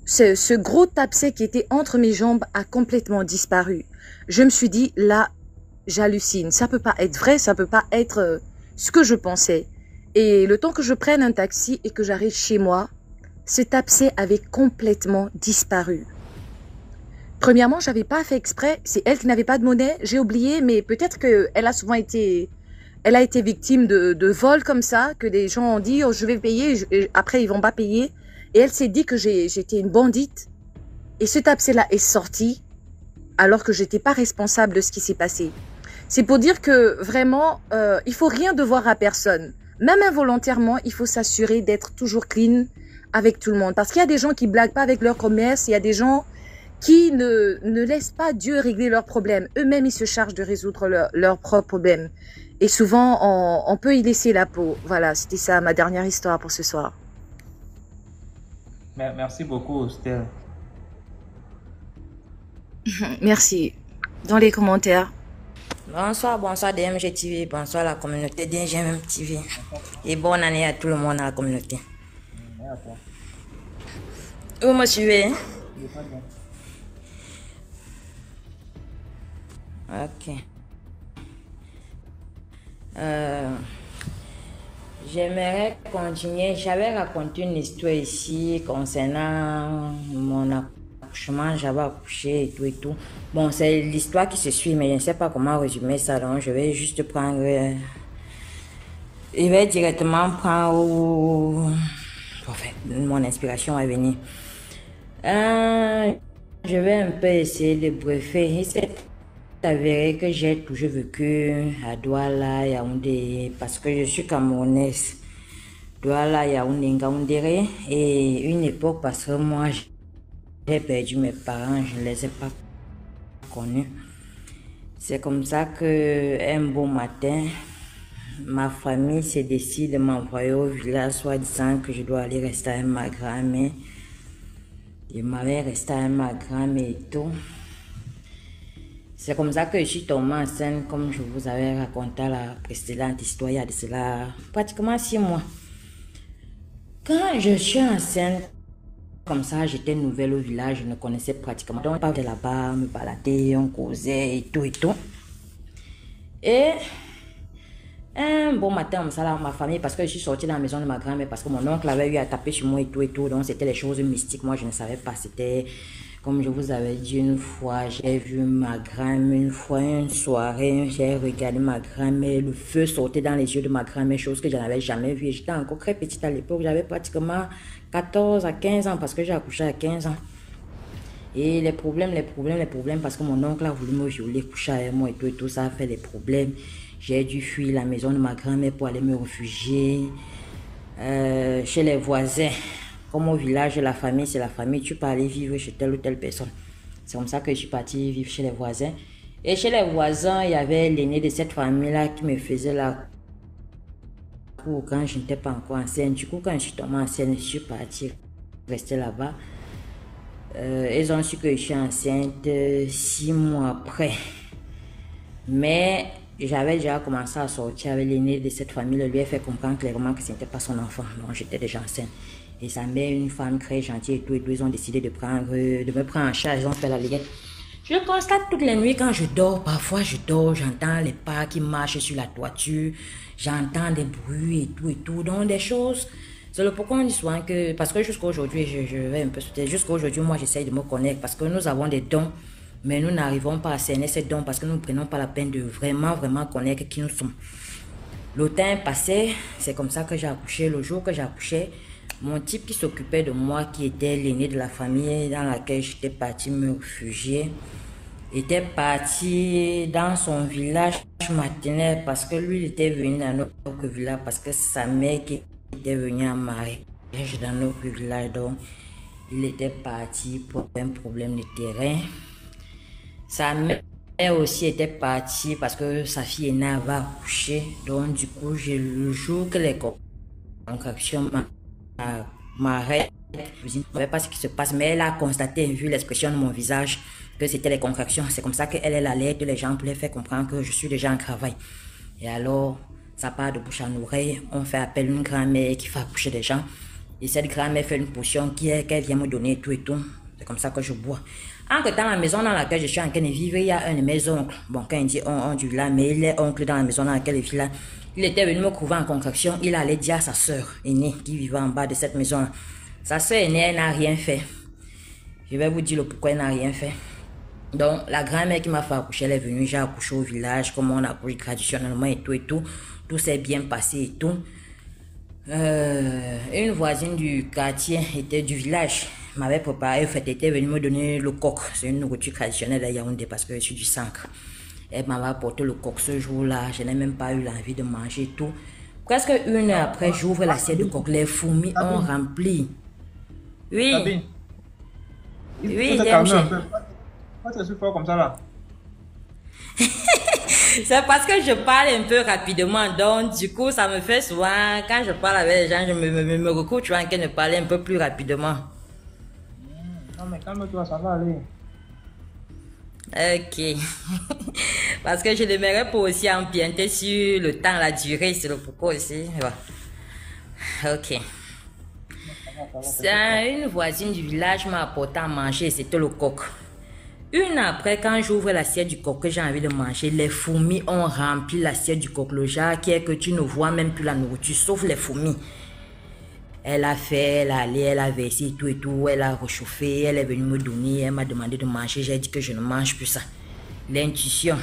ce gros abcès qui était entre mes jambes a complètement disparu. Je me suis dit, là, j'hallucine. Ça peut pas être vrai, ça peut pas être ce que je pensais. Et le temps que je prenne un taxi et que j'arrive chez moi, cet abcès avait complètement disparu. Premièrement, j'avais pas fait exprès. C'est elle qui n'avait pas de monnaie. J'ai oublié, mais peut-être qu'elle a souvent été, elle a été victime de vols comme ça, que des gens ont dit, oh, je vais payer, et après ils vont pas payer. Et elle s'est dit que j'étais une bandite. Et cet abcès-là est sorti, alors que j'étais pas responsable de ce qui s'est passé. C'est pour dire que vraiment, il faut rien devoir à personne. Même involontairement, il faut s'assurer d'être toujours clean avec tout le monde. Parce qu'il y a des gens qui blaguent pas avec leur commerce, il y a des gens qui ne laissent pas Dieu régler leurs problèmes. Eux-mêmes, ils se chargent de résoudre leurs propres problèmes. Et souvent, on peut y laisser la peau. Voilà, c'était ça ma dernière histoire pour ce soir.
Merci beaucoup, Stella.
Merci. Dans les commentaires.
Bonsoir, bonsoir DMG TV, bonsoir la communauté DMG TV. Et bonne année à tout le monde dans la communauté. Vous me suivez? Ok. J'aimerais continuer. J'avais raconté une histoire ici concernant mon accouchement. J'avais accouché et tout et tout. Bon, c'est l'histoire qui se suit, mais je ne sais pas comment résumer ça. Donc, je vais juste prendre... je vais directement prendre où... Enfin, mon inspiration va venir. Je vais un peu essayer de briefer. Il s'est avéré que j'ai toujours vécu à Douala, Yaoundé, parce que je suis camerounaise. Douala, Yaoundé, Ngaoundéré. Et une époque, parce que moi, j'ai perdu mes parents, je ne les ai pas connus. C'est comme ça que un beau matin, ma famille s'est décidé de m'envoyer au village, soit disant que je dois aller rester avec ma grand-mère. Je m'avais resté avec ma grand-mère et tout. C'est comme ça que je suis tombée enceinte, comme je vous avais raconté la précédente histoire, il y a de cela pratiquement 6 mois. Quand je suis enceinte, comme ça, j'étais nouvelle au village, je ne connaissais pratiquement. Donc, on partait là-bas, me baladait, on causait et tout et tout. Et un bon matin, comme ça, là, ma famille, parce que je suis sortie de la maison de ma grand-mère, parce que mon oncle avait eu à taper sur moi et tout et tout. Donc, c'était les choses mystiques. Moi, je ne savais pas. C'était, comme je vous avais dit, une fois, j'ai vu ma grand-mère, une fois, une soirée, j'ai regardé ma grand-mère, le feu sortait dans les yeux de ma grand-mère, chose que je n'avais jamais vue. J'étais encore très petite à l'époque. J'avais pratiquement 14 à 15 ans, parce que j'ai accouché à 15 ans. Et les problèmes, parce que mon oncle a voulu me violer, coucher avec moi et tout, ça a fait des problèmes. J'ai dû fuir la maison de ma grand-mère pour aller me réfugier chez les voisins. Comme au village, la famille, c'est la famille, tu peux aller vivre chez telle ou telle personne. C'est comme ça que je suis partie vivre chez les voisins. Et chez les voisins, il y avait l'aîné de cette famille-là qui me faisait la cour quand je n'étais pas encore enceinte. Du coup, quand je suis tombée enceinte, je suis partie rester là-bas. Ils ont su que je suis enceinte 6 mois après. Mais j'avais déjà commencé à sortir avec l'aîné de cette famille. Lui a fait comprendre clairement que ce n'était pas son enfant. Donc j'étais déjà enceinte. Et sa mère, une femme très gentille et tout, ils ont décidé de me prendre en charge. Ils ont fait la liguette. Je constate toutes les nuits quand je dors. Parfois je dors, j'entends les pas qui marchent sur la toiture. J'entends des bruits et tout. Donc des choses. C'est le pourquoi on dit souvent que, parce que jusqu'à aujourd'hui, je vais un peu sauter. Jusqu'à aujourd'hui, moi j'essaye de me connaître parce que nous avons des dons. Mais nous n'arrivons pas à cerner ces dons parce que nous ne prenons pas la peine de vraiment connaître qui nous sommes. Le temps passé, c'est comme ça que j'ai accouché. Le jour que j'ai accouché, mon type qui s'occupait de moi, qui était l'aîné de la famille dans laquelle j'étais partie me réfugier, était parti dans son village maternel parce que lui, il était venu dans notre village parce que sa mère qui était venue en mariage dans notre village. Donc, il était parti pour un problème de terrain. Sa mère aussi était partie parce que sa fille aînée avait accouché. Donc, du coup, le jour que les contractions m'arrêtent, je ne savais pas ce qui se passe, mais elle a constaté, vu l'expression de mon visage, que c'était les contractions. C'est comme ça qu'elle alerte les gens pour les faire comprendre que je suis déjà en travail. Et alors, ça part de bouche en oreille. On fait appel à une grand-mère qui fait accoucher des gens. Et cette grand-mère fait une potion qu'elle vient me donner et tout. C'est comme ça que je bois. Entre-temps, la maison dans laquelle je suis en train de vivre, il y a un de mes oncles. Bon, quand il dit on du là, mais il est oncle dans la maison dans laquelle il vit là. Il était venu me trouver en contraction. Il allait dire à sa soeur aînée qui vivait en bas de cette maison. Sa soeur aînée, elle n'a rien fait. Je vais vous dire le pourquoi elle n'a rien fait. Donc, la grand-mère qui m'a fait accoucher, elle est venue. J'ai accouché au village, comme on accouche traditionnellement et tout. Tout s'est bien passé et tout. Une voisine du quartier, du village, m'avait préparé, en fait, était venue me donner le coq. C'est une nourriture traditionnelle à Yaoundé parce que je suis du Sancre. Elle m'avait apporté le coq ce jour-là. Je n'ai même pas eu l'envie de manger tout. Presque 1 heure après, j'ouvre l'assiette de coq. Les fourmis ont rempli. Oui.
Sabine.
Oui,
Pas très fort comme ça là.
C'est parce que je parle un peu rapidement, donc du coup ça me fait souvent, quand je parle avec les gens, je me recours, tu vois, en train de parler un peu plus rapidement.
Non, mais calme-toi, ça va aller.
Ok. Parce que je n'aimerais pas aussi empiéter sur le temps, la durée, c'est le pourquoi aussi. Ouais. Ok. Une voisine du village m'a apporté à manger, c'était le coq. Une après, quand j'ouvre l'assiette du coq que j'ai envie de manger, les fourmis ont rempli l'assiette du coq. Le genre qui est que tu ne vois même plus la nourriture, sauf les fourmis. Elle a fait, elle a allé, elle a versé tout et tout, elle a réchauffé, elle est venue me donner, elle m'a demandé de manger, j'ai dit que je ne mange plus ça. L'intuition.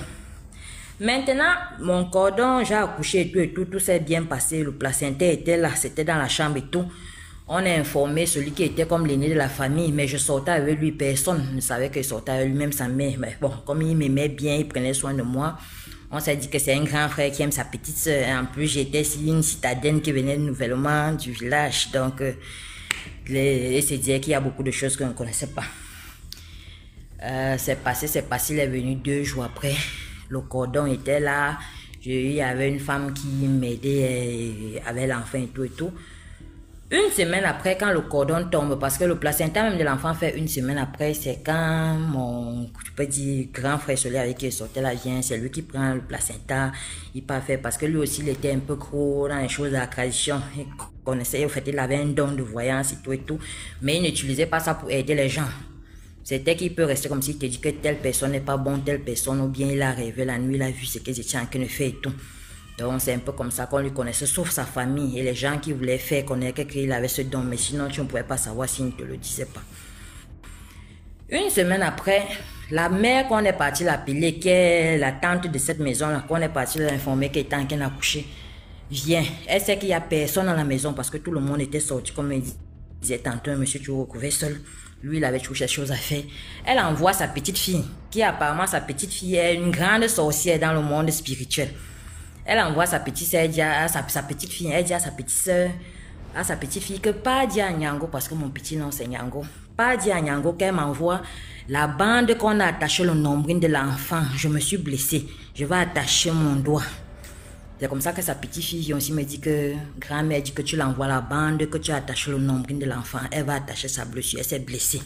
Maintenant, mon cordon, j'ai accouché et tout s'est bien passé, le placenta était là, c'était dans la chambre et tout. On a informé celui qui était comme l'aîné de la famille, mais je sortais avec lui, personne ne savait que je sortais avec lui, même sa mère. Mais bon, comme il m'aimait bien, il prenait soin de moi, on s'est dit que c'est un grand frère qui aime sa petite soeur. En plus, j'étais une citadine qui venait nouvellement du village, donc il se disait qu'il y a beaucoup de choses qu'on ne connaissait pas. C'est passé, il est venu 2 jours après, le cordon était là, il y avait une femme qui m'aidait avec l'enfant et tout. Une semaine après, quand le cordon tombe, parce que le placenta même de l'enfant fait 1 semaine après, c'est quand mon, tu peux dire, grand frère celui avec qui il sortait là vient, c'est lui qui prend le placenta, il part faire, parce que lui aussi il était un peu gros dans les choses de la tradition, il connaissait, en fait il avait un don de voyance et tout, mais il n'utilisait pas ça pour aider les gens. C'était qu'il peut rester comme s'il te dit que telle personne n'est pas bonne, telle personne, ou bien il a rêvé la nuit, il a vu ce qu'ils étaient en train de faire et tout. Donc c'est un peu comme ça qu'on lui connaissait, sauf sa famille et les gens qui voulaient faire connaître qu'il avait ce don, mais sinon tu ne pouvais pas savoir s'il ne te le disait pas. 1 semaine après, la mère qu'on est parti l'appeler, qui est la tante de cette maison-là, qu'on est parti l'informer qu'elle était en train d'accoucher, vient. Elle sait qu'il n'y a personne dans la maison parce que tout le monde était sorti, comme il disait tantôt, monsieur tu recouvrais seul. Lui, il avait toujours ces choses à faire. Elle envoie sa petite fille, qui apparemment sa petite fille est une grande sorcière dans le monde spirituel. Elle envoie sa petite soeur, elle dit à sa petite fille, elle dit à sa petite soeur, à sa petite fille que pas dire à Nyango, parce que mon petit nom c'est Nyango, pas dire à Nyango qu'elle m'envoie la bande qu'on a attachée le nombril de l'enfant. Je me suis blessée, je vais attacher mon doigt. C'est comme ça que sa petite fille aussi me dit que grand-mère dit que tu l'envoies la bande, que tu as attaché le nombril de l'enfant, elle va attacher sa blessure, elle s'est blessée.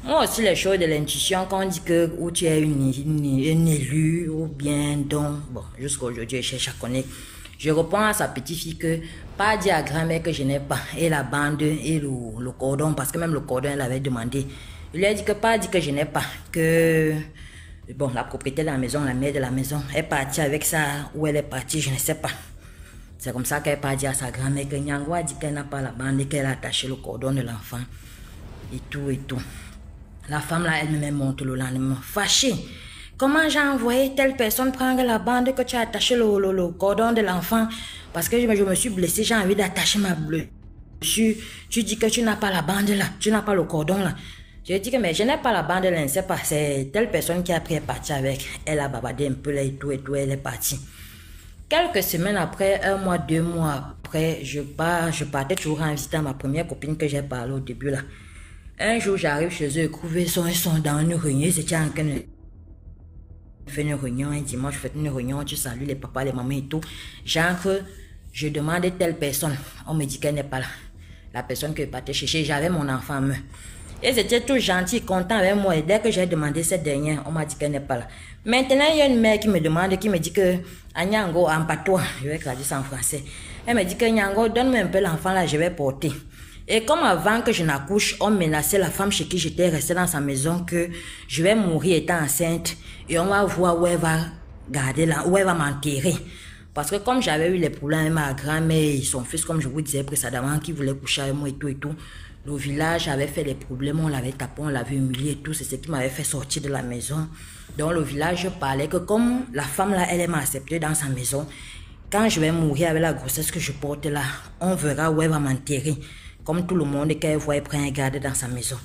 Moi aussi, les choses de l'intuition, quand on dit que ou tu es une élue ou bien donc, bon, jusqu'à aujourd'hui, je cherche à connaître. Je réponds à sa petite fille que pas dire à grand-mère que je n'ai pas, et la bande et le cordon, parce que même le cordon, elle avait demandé. Il lui a dit que pas dire que je n'ai pas, que bon, la propriété de la maison, la mère de la maison, est partie avec ça, où elle est partie, je ne sais pas. C'est comme ça qu'elle pas dit à sa grand-mère que Nyango a dit qu'elle n'a pas la bande et qu'elle a attaché le cordon de l'enfant et tout et tout. La femme là, elle-même monte le lendemain, fâchée. Comment j'ai envoyé telle personne prendre la bande que tu as attaché le cordon de l'enfant? Parce que je me suis blessée, j'ai envie d'attacher ma blessure. Tu dis que tu n'as pas la bande là, tu n'as pas le cordon là. Je dis que mais je n'ai pas la bande là, je ne sais pas, c'est telle personne qui a pris, est partie avec. Elle a babadé un peu là et tout, elle est partie. Quelques semaines après, 1 mois, 2 mois après, je partais toujours en visite à ma première copine que j'ai parlé au début là. Un jour, j'arrive chez eux, ils sont dans une réunion, ils étaient en train de faire une réunion, un dimanche, je fais une réunion, tu salues les papas, les mamans et tout. J'entre, je demande telle personne, on me dit qu'elle n'est pas là. La personne que je partais chercher, j'avais mon enfant en main. Ils étaient tous gentils, contents avec moi, et dès que j'ai demandé cette dernière, on m'a dit qu'elle n'est pas là. Maintenant, il y a une mère qui me demande, qui me dit que, Nyango, en patois, je vais traduire ça en français. Elle me dit que Nyango, donne-moi un peu l'enfant là, je vais porter. Et comme avant que je n'accouche, on menaçait la femme chez qui j'étais restée dans sa maison que je vais mourir étant enceinte et on va voir où elle va garder là, où elle va m'enterrer. Parce que comme j'avais eu les problèmes avec ma grand-mère et son fils, comme je vous disais précédemment, qui voulait coucher avec moi et tout, le village avait fait des problèmes, on l'avait tapé, on l'avait humilié et tout, c'est ce qui m'avait fait sortir de la maison. Donc le village parlait que comme la femme là, elle m'a accepté dans sa maison, quand je vais mourir avec la grossesse que je porte là, on verra où elle va m'enterrer. Comme tout le monde, qu'elle voit, elle prend un garde dans sa maison.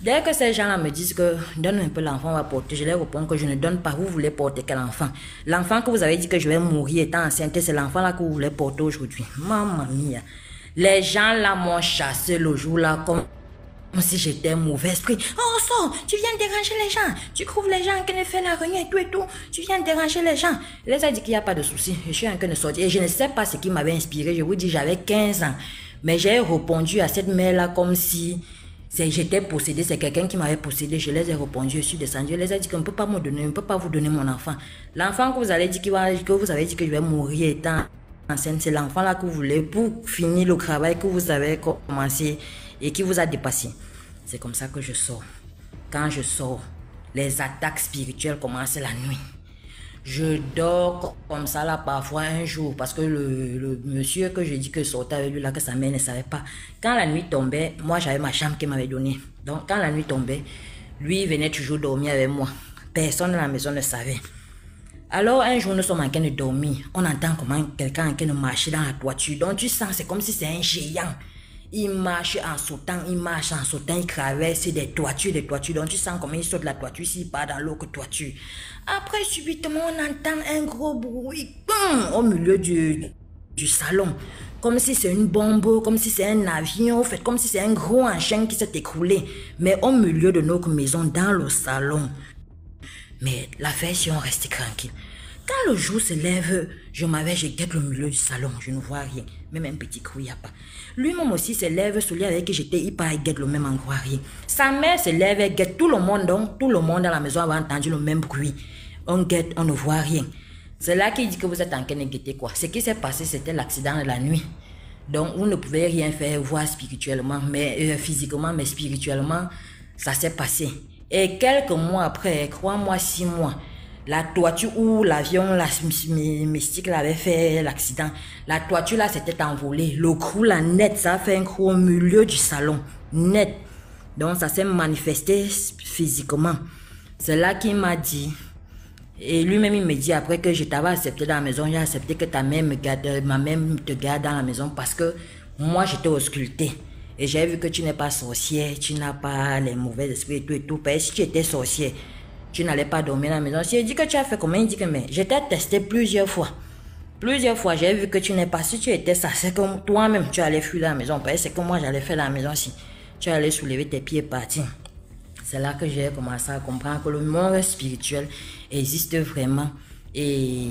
Dès que ces gens-là me disent que donne un peu l'enfant, on va porter, je leur réponds que je ne donne pas. Vous voulez porter quel enfant? L'enfant que vous avez dit que je vais mourir étant enceinte, c'est l'enfant là que vous voulez porter aujourd'hui. Maman mia. Les gens là m'ont chassé le jour là comme si j'étais un mauvais esprit. Oh, sors, tu viens déranger les gens. Tu trouves les gens qui ne font la réunion et tout. Tu viens déranger les gens. Je les ai dit qu'il n'y a pas de souci. Je suis en train de sortir. Et je ne sais pas ce qui m'avait inspiré. Je vous dis, j'avais 15 ans. Mais j'ai répondu à cette mère-là comme si J'étais possédée, c'est quelqu'un qui m'avait possédée. Je les ai répondu, je suis descendue. Je les ai dit qu'on ne peut pas me donner, on ne peut pas vous donner mon enfant. L'enfant que vous avez dit que vous avez dit que je vais mourir étant enceinte, c'est l'enfant là que vous voulez pour finir le travail que vous avez commencé et qui vous a dépassé. C'est comme ça que je sors. Quand je sors, les attaques spirituelles commencent la nuit. Je dors comme ça là parfois un jour parce que le monsieur que je dis que sortait avec lui là, que sa mère ne savait pas. Quand la nuit tombait, moi j'avais ma chambre qu'il m'avait donnée. Donc quand la nuit tombait, lui il venait toujours dormir avec moi. Personne dans la maison ne savait. Alors un jour nous sommes en train de dormir. On entend comment quelqu'un est en train de marcher dans la toiture. Donc tu sens c'est comme si c'est un géant. Il marche en sautant, il traverse des toitures. Donc tu sens comment il saute la toiture s'il part dans l'autre toiture. Après, subitement, on entend un gros bruit au milieu du salon. Comme si c'est une bombe, comme si c'est un avion, en fait, comme si c'est un gros engin qui s'est écroulé. Mais au milieu de notre maison, dans le salon. Mais l'affaire, si on restait tranquille. Quand le jour se lève, je guette le milieu du salon, je ne vois rien. Même un petit trou, il n'y a pas. Lui-même aussi se lève, celui avec qui j'étais, il part et guette le même endroit, rien. Sa mère se lève et guette tout le monde, donc tout le monde dans la maison avait entendu le même bruit. On guette, on ne voit rien. C'est là qu'il dit que vous êtes en train de guetter quoi. Ce qui s'est passé, c'était l'accident de la nuit. Donc vous ne pouvez rien faire, voir spirituellement, mais physiquement, mais spirituellement, ça s'est passé. Et quelques mois après, 3 mois, 6 mois, la toiture où l'avion, la mystique avait fait l'accident, la toiture là s'était envolée. Le trou là net, ça a fait un trou au milieu du salon, net. Donc ça s'est manifesté physiquement. C'est là qu'il m'a dit, et lui-même il me dit après que je t'avais accepté dans la maison, j'ai accepté que ta mère me garde, ma mère te garde dans la maison parce que moi j'étais auscultée. Et j'ai vu que tu n'es pas sorcière, tu n'as pas les mauvais esprits et tout. Parce que si tu étais sorcière, tu n'allais pas dormir dans la maison. Si il dit que tu as fait comment, il dit que mais je t'ai testé plusieurs fois. Plusieurs fois, j'ai vu que tu n'es pas. Si tu étais ça, c'est comme toi-même, tu allais fuir la maison. Parce que c'est que moi, j'allais faire la maison si tu allais soulever tes pieds et partir. C'est là que j'ai commencé à comprendre que le monde spirituel existe vraiment. Et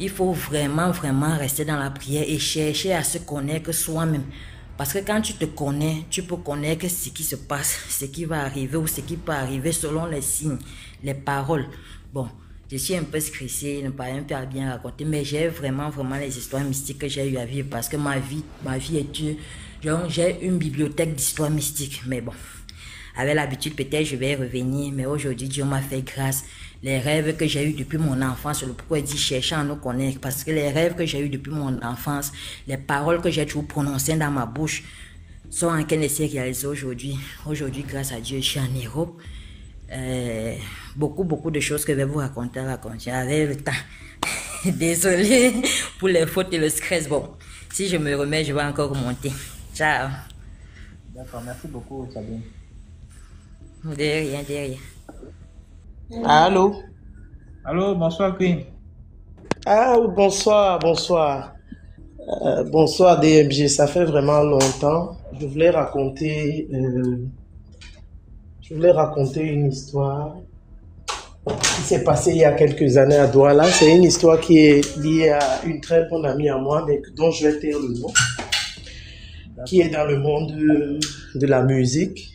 il faut vraiment, vraiment rester dans la prière et chercher à se connaître soi-même. Parce que quand tu te connais, tu peux connaître ce qui se passe, ce qui va arriver ou ce qui peut arriver selon les signes, les paroles. Bon, je suis un peu stressée, ne pas un peu bien raconter, mais j'ai vraiment, vraiment les histoires mystiques que j'ai eu à vivre parce que ma vie est genre, j'ai une bibliothèque d'histoires mystiques. Mais bon, avec l'habitude, peut-être je vais y revenir, mais aujourd'hui, Dieu m'a fait grâce. Les rêves que j'ai eus depuis mon enfance, le pourquoi il dit chercher à nous connaître, parce que les rêves que j'ai eus depuis mon enfance, les paroles que j'ai toujours prononcées dans ma bouche, sont en train de se réaliser aujourd'hui. Aujourd'hui, grâce à Dieu, je suis en Europe. Beaucoup de choses que je vais vous raconter avec le temps. Désolée pour les fautes et le stress. Bon, si je me remets, je vais encore remonter. Ciao.
D'accord, merci beaucoup, Sabine.
De rien, de rien.
Allô?
Allô, bonsoir, Queen.
Ah, bonsoir. Bonsoir, DMG. Ça fait vraiment longtemps. Je voulais raconter une histoire qui s'est passée il y a quelques années à Douala. C'est une histoire qui est liée à une très bonne amie à moi, mais dont je vais taire le nom, qui est dans le monde de la musique.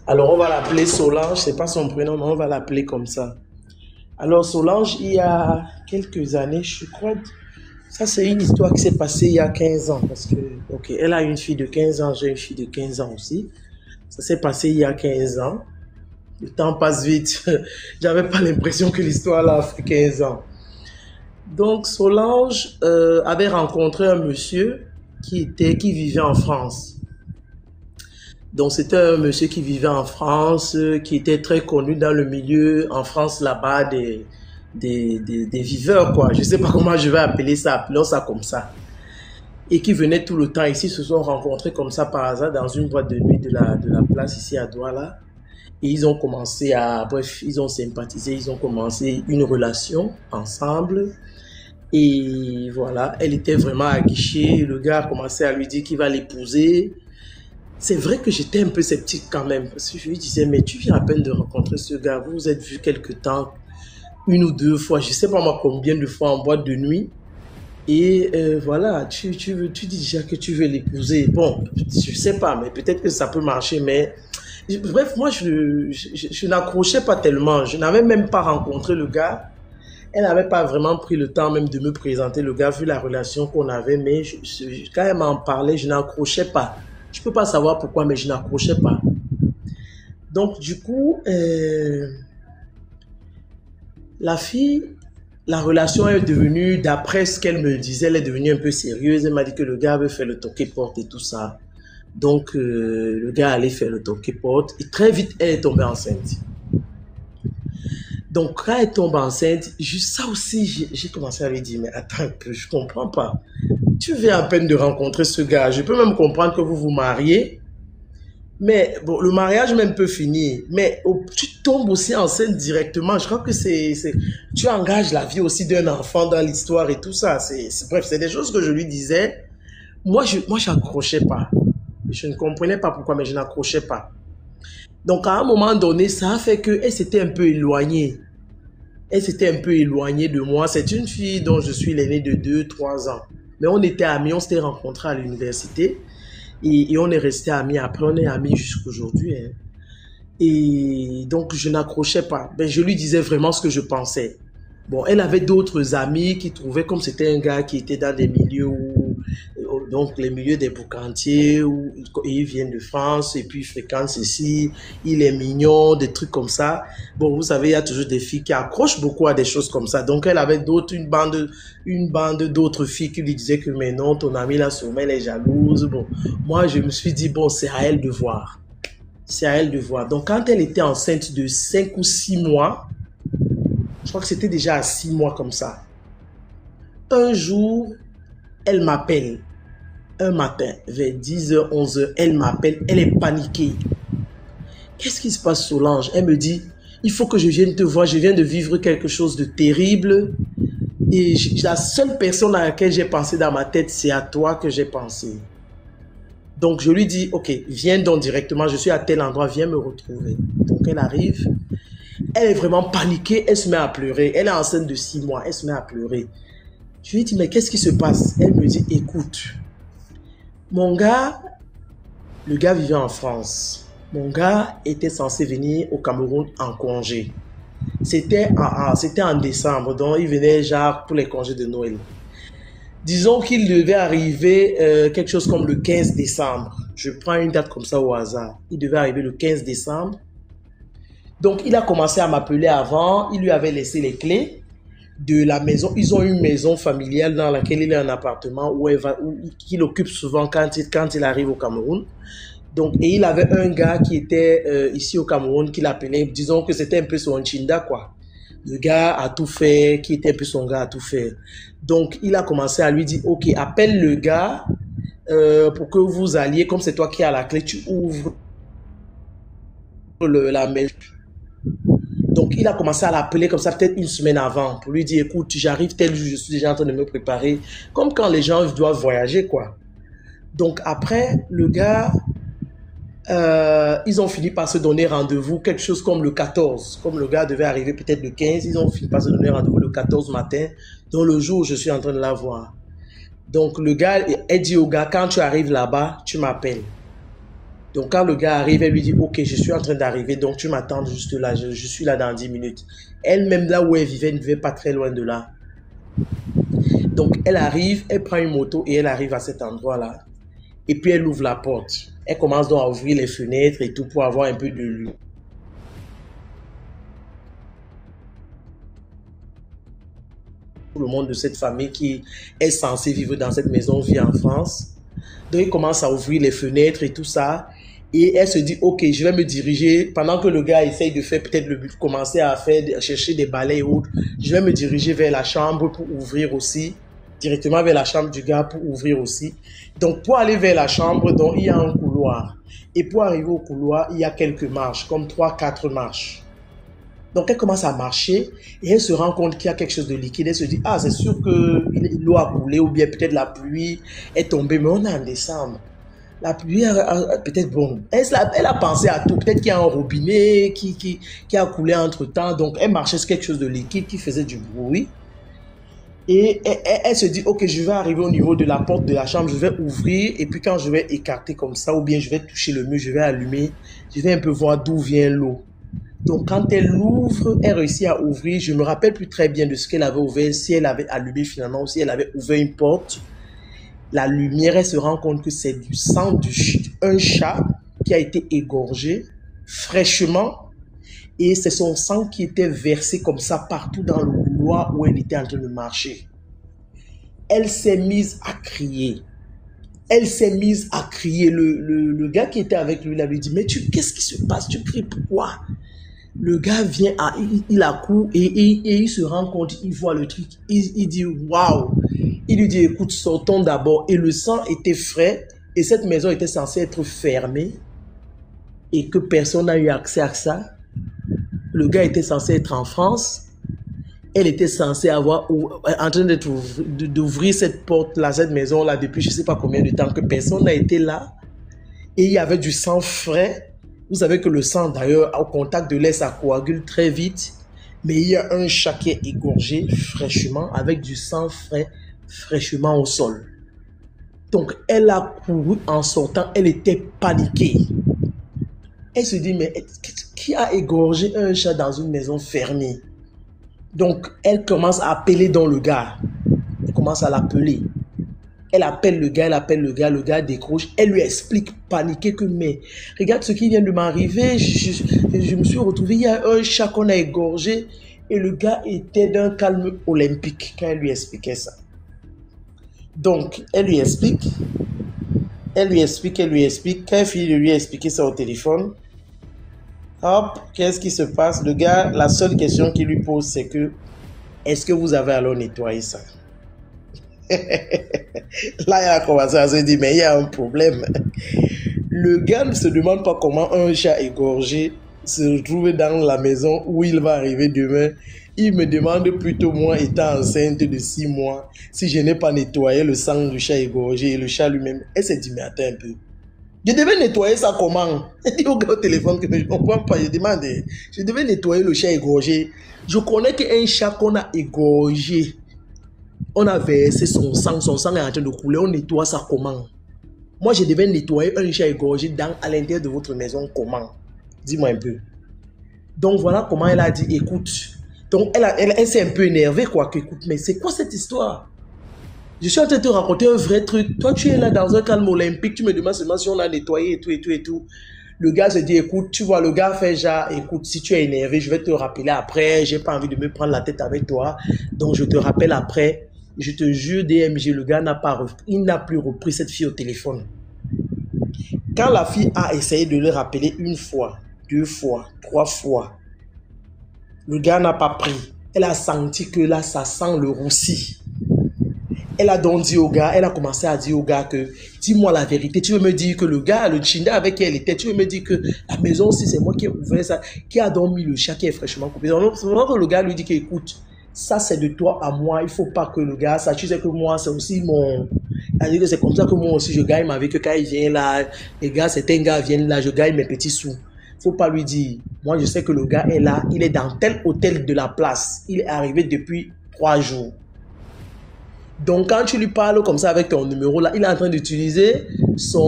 Alors, on va l'appeler Solange, c'est pas son prénom, mais on va l'appeler comme ça. Alors, Solange, il y a quelques années, je crois, ça c'est une histoire qui s'est passée il y a 15 ans, parce que, ok, elle a une fille de 15 ans, j'ai une fille de 15 ans aussi. Ça s'est passé il y a 15 ans. Le temps passe vite. J'avais pas l'impression que l'histoire là a fait 15 ans. Donc, Solange avait rencontré un monsieur qui vivait en France. Donc, c'était un monsieur qui vivait en France, qui était très connu dans le milieu, en France, là-bas, des viveurs, quoi. Je sais pas comment je vais appeler ça, appelons ça comme ça. Et qui venait tout le temps ici, se sont rencontrés comme ça par hasard dans une boîte de nuit de la place ici à Douala. Et ils ont commencé ils ont sympathisé, ils ont commencé une relation ensemble. Et voilà, elle était vraiment aguichée. Le gars a commencé à lui dire qu'il va l'épouser. C'est vrai que j'étais un peu sceptique quand même, parce que je lui disais, mais tu viens à peine de rencontrer ce gars, vous vous êtes vu quelque temps, 1 ou 2 fois, je sais pas moi combien de fois en boîte de nuit, Et voilà, tu dis déjà que tu veux l'épouser. Bon, je sais pas, mais peut-être que ça peut marcher, mais bref, moi, je n'accrochais pas tellement. Je n'avais même pas rencontré le gars. Elle n'avait pas vraiment pris le temps même de me présenter le gars, vu la relation qu'on avait, mais quand elle m'en parlait, je n'accrochais pas. Je peux pas savoir pourquoi, mais je n'accrochais pas. Donc, du coup, la fille, la relation est devenue, d'après ce qu'elle me disait, elle est devenue un peu sérieuse. Elle m'a dit que le gars avait fait le toqué-porte et tout ça. Donc, le gars allait faire le toqué-porte. Et très vite, elle est tombée enceinte. Donc, quand elle tombe enceinte, juste ça aussi, j'ai commencé à lui dire, mais attends un peu, je comprends pas. Tu viens à peine de rencontrer ce gars. Je peux même comprendre que vous vous mariez. Mais bon, le mariage même peut finir. Mais tu tombes aussi enceinte directement. Je crois que tu engages la vie aussi d'un enfant dans l'histoire et tout ça. Bref, c'est des choses que je lui disais. Moi, j'accrochais pas. Je ne comprenais pas pourquoi, mais je n'accrochais pas. Donc, à un moment donné, ça a fait qu'elle s'était un peu éloignée. Elle s'était un peu éloignée de moi. C'est une fille dont je suis l'aîné de 2-3 ans. Mais on était amis, on s'était rencontrés à l'université. Et on est restés amis. Après, on est amis jusqu'aujourd'hui. Hein. Et donc, je n'accrochais pas. Ben, je lui disais vraiment ce que je pensais. Bon, elle avait d'autres amis qui trouvaient comme c'était un gars qui était dans des milieux où, donc les milieux des boucantiers, où ils viennent de France et puis ils fréquentent ceci, il est mignon, des trucs comme ça. Bon, vous savez, il y a toujours des filles qui accrochent beaucoup à des choses comme ça. Donc, elle avait une bande d'autres filles qui lui disaient que mais non, ton amie là, sûrement, elle est jalouse. Bon, moi, je me suis dit, bon, c'est à elle de voir. C'est à elle de voir. Donc, quand elle était enceinte de 5 ou 6 mois, je crois que c'était déjà à 6 mois comme ça. Un jour, elle m'appelle. Un matin, vers 10h, 11h, elle m'appelle. Elle est paniquée. Qu'est-ce qui se passe, Solange? Elle me dit, il faut que je vienne te voir. Je viens de vivre quelque chose de terrible. Et la seule personne à laquelle j'ai pensé dans ma tête, c'est à toi que j'ai pensé. Donc, je lui dis, ok, viens donc directement. Je suis à tel endroit, viens me retrouver. Donc, elle arrive. Elle est vraiment paniquée, elle se met à pleurer. Elle est enceinte de 6 mois, elle se met à pleurer. Je lui dis, mais qu'est-ce qui se passe? Elle me dit, écoute, mon gars, le gars vivait en France. Mon gars était censé venir au Cameroun en congé. C'était en décembre, donc il venait genre pour les congés de Noël. Disons qu'il devait arriver quelque chose comme le 15 décembre. Je prends une date comme ça au hasard. Il devait arriver le 15 décembre. Donc, il a commencé à m'appeler avant. Il lui avait laissé les clés de la maison. Ils ont une maison familiale dans laquelle il a un appartement qu'il occupe souvent quand il arrive au Cameroun. Donc, et il avait un gars qui était ici au Cameroun qui l'appelait. Disons que c'était un peu son chinda, quoi. Le gars a tout fait, qui était un peu son gars à tout faire. Donc, il a commencé à lui dire, ok, appelle le gars pour que vous alliez, comme c'est toi qui as la clé, tu ouvres la maison. Donc, il a commencé à l'appeler comme ça, peut-être une semaine avant, pour lui dire, écoute, j'arrive tel jour, je suis déjà en train de me préparer. Comme quand les gens doivent voyager, quoi. Donc, après, le gars, ils ont fini par se donner rendez-vous, quelque chose comme le 14. Comme le gars devait arriver peut-être le 15, ils ont fini par se donner rendez-vous le 14 matin, donc le jour où je suis en train de la voir. Donc, le gars, elle dit au gars, quand tu arrives là-bas, tu m'appelles. Donc, quand le gars arrive, elle lui dit, ok, je suis en train d'arriver, donc tu m'attends juste là, je suis là dans 10 minutes. Elle-même, là où elle vivait, ne vivait pas très loin de là. Donc, elle arrive, elle prend une moto et elle arrive à cet endroit-là. Et puis, elle ouvre la porte. Elle commence donc à ouvrir les fenêtres et tout pour avoir un peu de lumière. Tout le monde de cette famille qui est censé vivre dans cette maison vit en France. Donc, il commence à ouvrir les fenêtres et tout ça. Et elle se dit, ok, je vais me diriger, pendant que le gars essaye de faire peut-être commencer à chercher des balais et autres, je vais me diriger vers la chambre pour ouvrir aussi, directement vers la chambre du gars pour ouvrir aussi. Donc, pour aller vers la chambre, donc, il y a un couloir. Et pour arriver au couloir, il y a quelques marches, comme 3-4 marches. Donc, elle commence à marcher et elle se rend compte qu'il y a quelque chose de liquide. Elle se dit, ah, c'est sûr que l'eau a coulé ou bien peut-être la pluie est tombée, mais on est en décembre. La pluie, peut-être, bon, elle a pensé à tout. Peut-être qu'il y a un robinet qui a coulé entre-temps. Donc, elle marchait sur quelque chose de liquide qui faisait du bruit. Et elle se dit, ok, je vais arriver au niveau de la porte de la chambre, je vais ouvrir, et puis quand je vais écarter comme ça, ou bien je vais toucher le mur, je vais allumer, je vais un peu voir d'où vient l'eau. Donc quand elle ouvre, elle réussit à ouvrir, je me rappelle plus très bien de ce qu'elle avait ouvert, si elle avait allumé finalement, ou si elle avait ouvert une porte. La lumière, elle se rend compte que c'est du sang d'un chat qui a été égorgé fraîchement. Et c'est son sang qui était versé comme ça partout dans le couloir où elle était en train de marcher. Elle s'est mise à crier. Elle s'est mise à crier. Le gars qui était avec lui, il lui dit, mais qu'est-ce qui se passe? Tu cries pourquoi? Le gars vient, il accourt et il se rend compte, il voit le truc. Il dit, waouh! Il lui dit, écoute, sortons d'abord. Et le sang était frais et cette maison était censée être fermée et que personne n'a eu accès à ça. Le gars était censé être en France. Elle était censée avoir en train d'ouvrir cette porte-là, cette maison-là, depuis je ne sais pas combien de temps, que personne n'a été là. Et il y avait du sang frais. Vous savez que le sang, d'ailleurs, au contact de l'air, ça coagule très vite. Mais il y a un chat qui est égorgé fraîchement, avec du sang frais, fraîchement au sol. Donc, elle a couru en sortant. Elle était paniquée. Elle se dit, mais qui a égorgé un chat dans une maison fermée? Donc, elle commence à appeler dans le gars. Elle commence à l'appeler. Elle appelle le gars, le gars décroche. Elle lui explique, paniquée, que mais regarde ce qui vient de m'arriver. Je me suis retrouvée, il y a un chat qu'on a égorgé. Et le gars était d'un calme olympique quand elle lui expliquait ça. Donc, elle lui explique. Quand elle finit de lui expliquer ça au téléphone, hop, qu'est-ce qui se passe? Le gars, la seule question qu'il lui pose, c'est que, est-ce que vous avez alors nettoyé ça? Là, il a commencé à se dire, mais il y a un problème. Le gars ne se demande pas comment un chat égorgé se retrouve dans la maison où il va arriver demain. Il me demande plutôt, moi, étant enceinte de 6 mois, si je n'ai pas nettoyé le sang du chat égorgé et le chat lui-même. Elle s'est dit, mais attends un peu. Je devais nettoyer ça comment? Elle dit au gars au téléphone que je ne comprends pas. Je demande, je devais nettoyer le chat égorgé. Je connais qu'un chat qu'on a égorgé, on a versé son sang est en train de couler, on nettoie ça comment? Moi, je devais nettoyer un chat égorgé à l'intérieur de votre maison comment? Dis-moi un peu. Donc voilà comment elle a dit, écoute. Donc elle s'est un peu énervée quoi, que, écoute, mais c'est quoi cette histoire? Je suis en train de te raconter un vrai truc. Toi, tu es là dans un calme olympique, tu me demandes seulement si on a nettoyé et tout. Le gars se dit, écoute, tu vois, le gars fait genre, écoute, si tu es énervé, je vais te rappeler après, j'ai pas envie de me prendre la tête avec toi, donc je te rappelle après. Je te jure, DMG, le gars il n'a plus repris cette fille au téléphone. Quand la fille a essayé de le rappeler 1 fois, 2 fois, 3 fois, le gars n'a pas pris. Elle a senti que là, ça sent le roussi. Elle a donc dit au gars, elle a commencé à dire au gars que, dis-moi la vérité, tu veux me dire que le gars, le chinda avec qui elle était, tu veux me dire que la maison aussi, c'est moi qui ai ouvert ça, qui a donc mis le chat qui est fraîchement coupé. Donc, c'est vraiment que le gars lui dit qu'écoute, ça c'est de toi à moi, il faut pas que le gars sache, tu sais que moi, c'est aussi mon... C'est-à-dire que c'est comme ça que moi aussi, je gagne ma vie, que quand il vient là, les gars, certains gars viennent là, je gagne mes petits sous. Faut pas lui dire, moi je sais que le gars est là, il est dans tel hôtel de la place, il est arrivé depuis 3 jours. Donc, quand tu lui parles comme ça avec ton numéro là, il est en train d'utiliser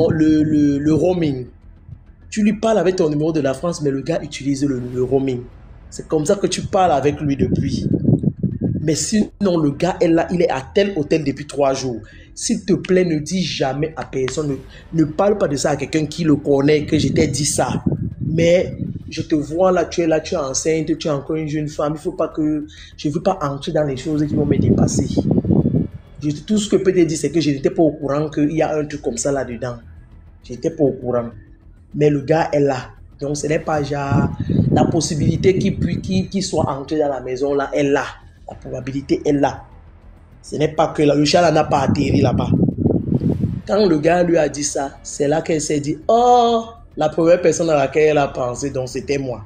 le roaming. Tu lui parles avec ton numéro de la France, mais le gars utilise le roaming. C'est comme ça que tu parles avec lui depuis. Mais sinon, le gars est là, il est à tel hôtel depuis 3 jours. S'il te plaît, ne dis jamais à personne, ne parle pas de ça à quelqu'un qui le connaît, que je t'ai dit ça. Mais je te vois là, tu es enceinte, tu es encore une jeune femme. Il faut pas que... Je ne veux pas entrer dans les choses qui vont me dépasser. Tout ce que je peux te dire, c'est que je n'étais pas au courant qu'il y a un truc comme ça là-dedans. Je n'étais pas au courant. Mais le gars est là. Donc, ce n'est pas genre la possibilité qu'il soit entré dans la maison là, est là. La probabilité est là. Ce n'est pas que le chat n'a pas atterri là-bas. Quand le gars lui a dit ça, c'est là qu'elle s'est dit, oh, la première personne à laquelle elle a pensé, donc c'était moi.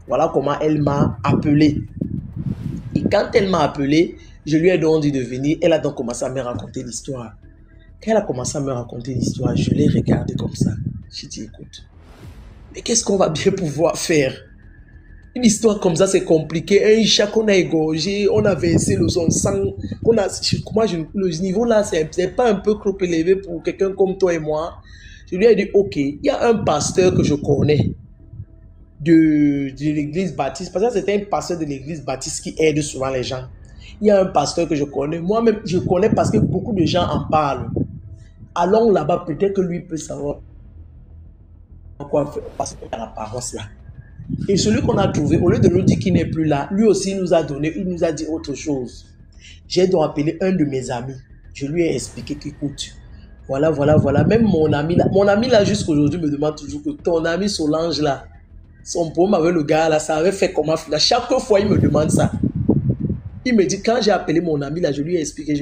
Voilà comment elle m'a appelé. Et quand elle m'a appelé, je lui ai donc dit de venir. Elle a donc commencé à me raconter l'histoire. Quand elle a commencé à me raconter l'histoire, je l'ai regardée comme ça. J'ai dit, écoute, mais qu'est-ce qu'on va bien pouvoir faire? Une histoire comme ça, c'est compliqué. Un chat qu'on a égorgé, on a versé son sang. Le niveau là, c'est pas un peu trop élevé pour quelqu'un comme toi et moi. Je lui ai dit, ok, il y a un pasteur que je connais de l'église baptiste. Parce que c'était un pasteur de l'église baptiste qui aide souvent les gens. Il y a un pasteur que je connais. Moi-même, je connais parce que beaucoup de gens en parlent. Allons là-bas, peut-être que lui peut savoir quoi faire à la paroisse là. Et celui qu'on a trouvé, au lieu de nous dire qu'il n'est plus là, lui aussi nous a donné, il nous a dit autre chose. J'ai donc appelé un de mes amis. Je lui ai expliqué qu'écoute, voilà. Même mon ami là jusqu'aujourd'hui me demande toujours que ton ami Solange là, son problème avec le gars là, ça avait fait comment là. Chaque fois il me demande ça. Il me dit, quand j'ai appelé mon ami là, je lui ai expliqué.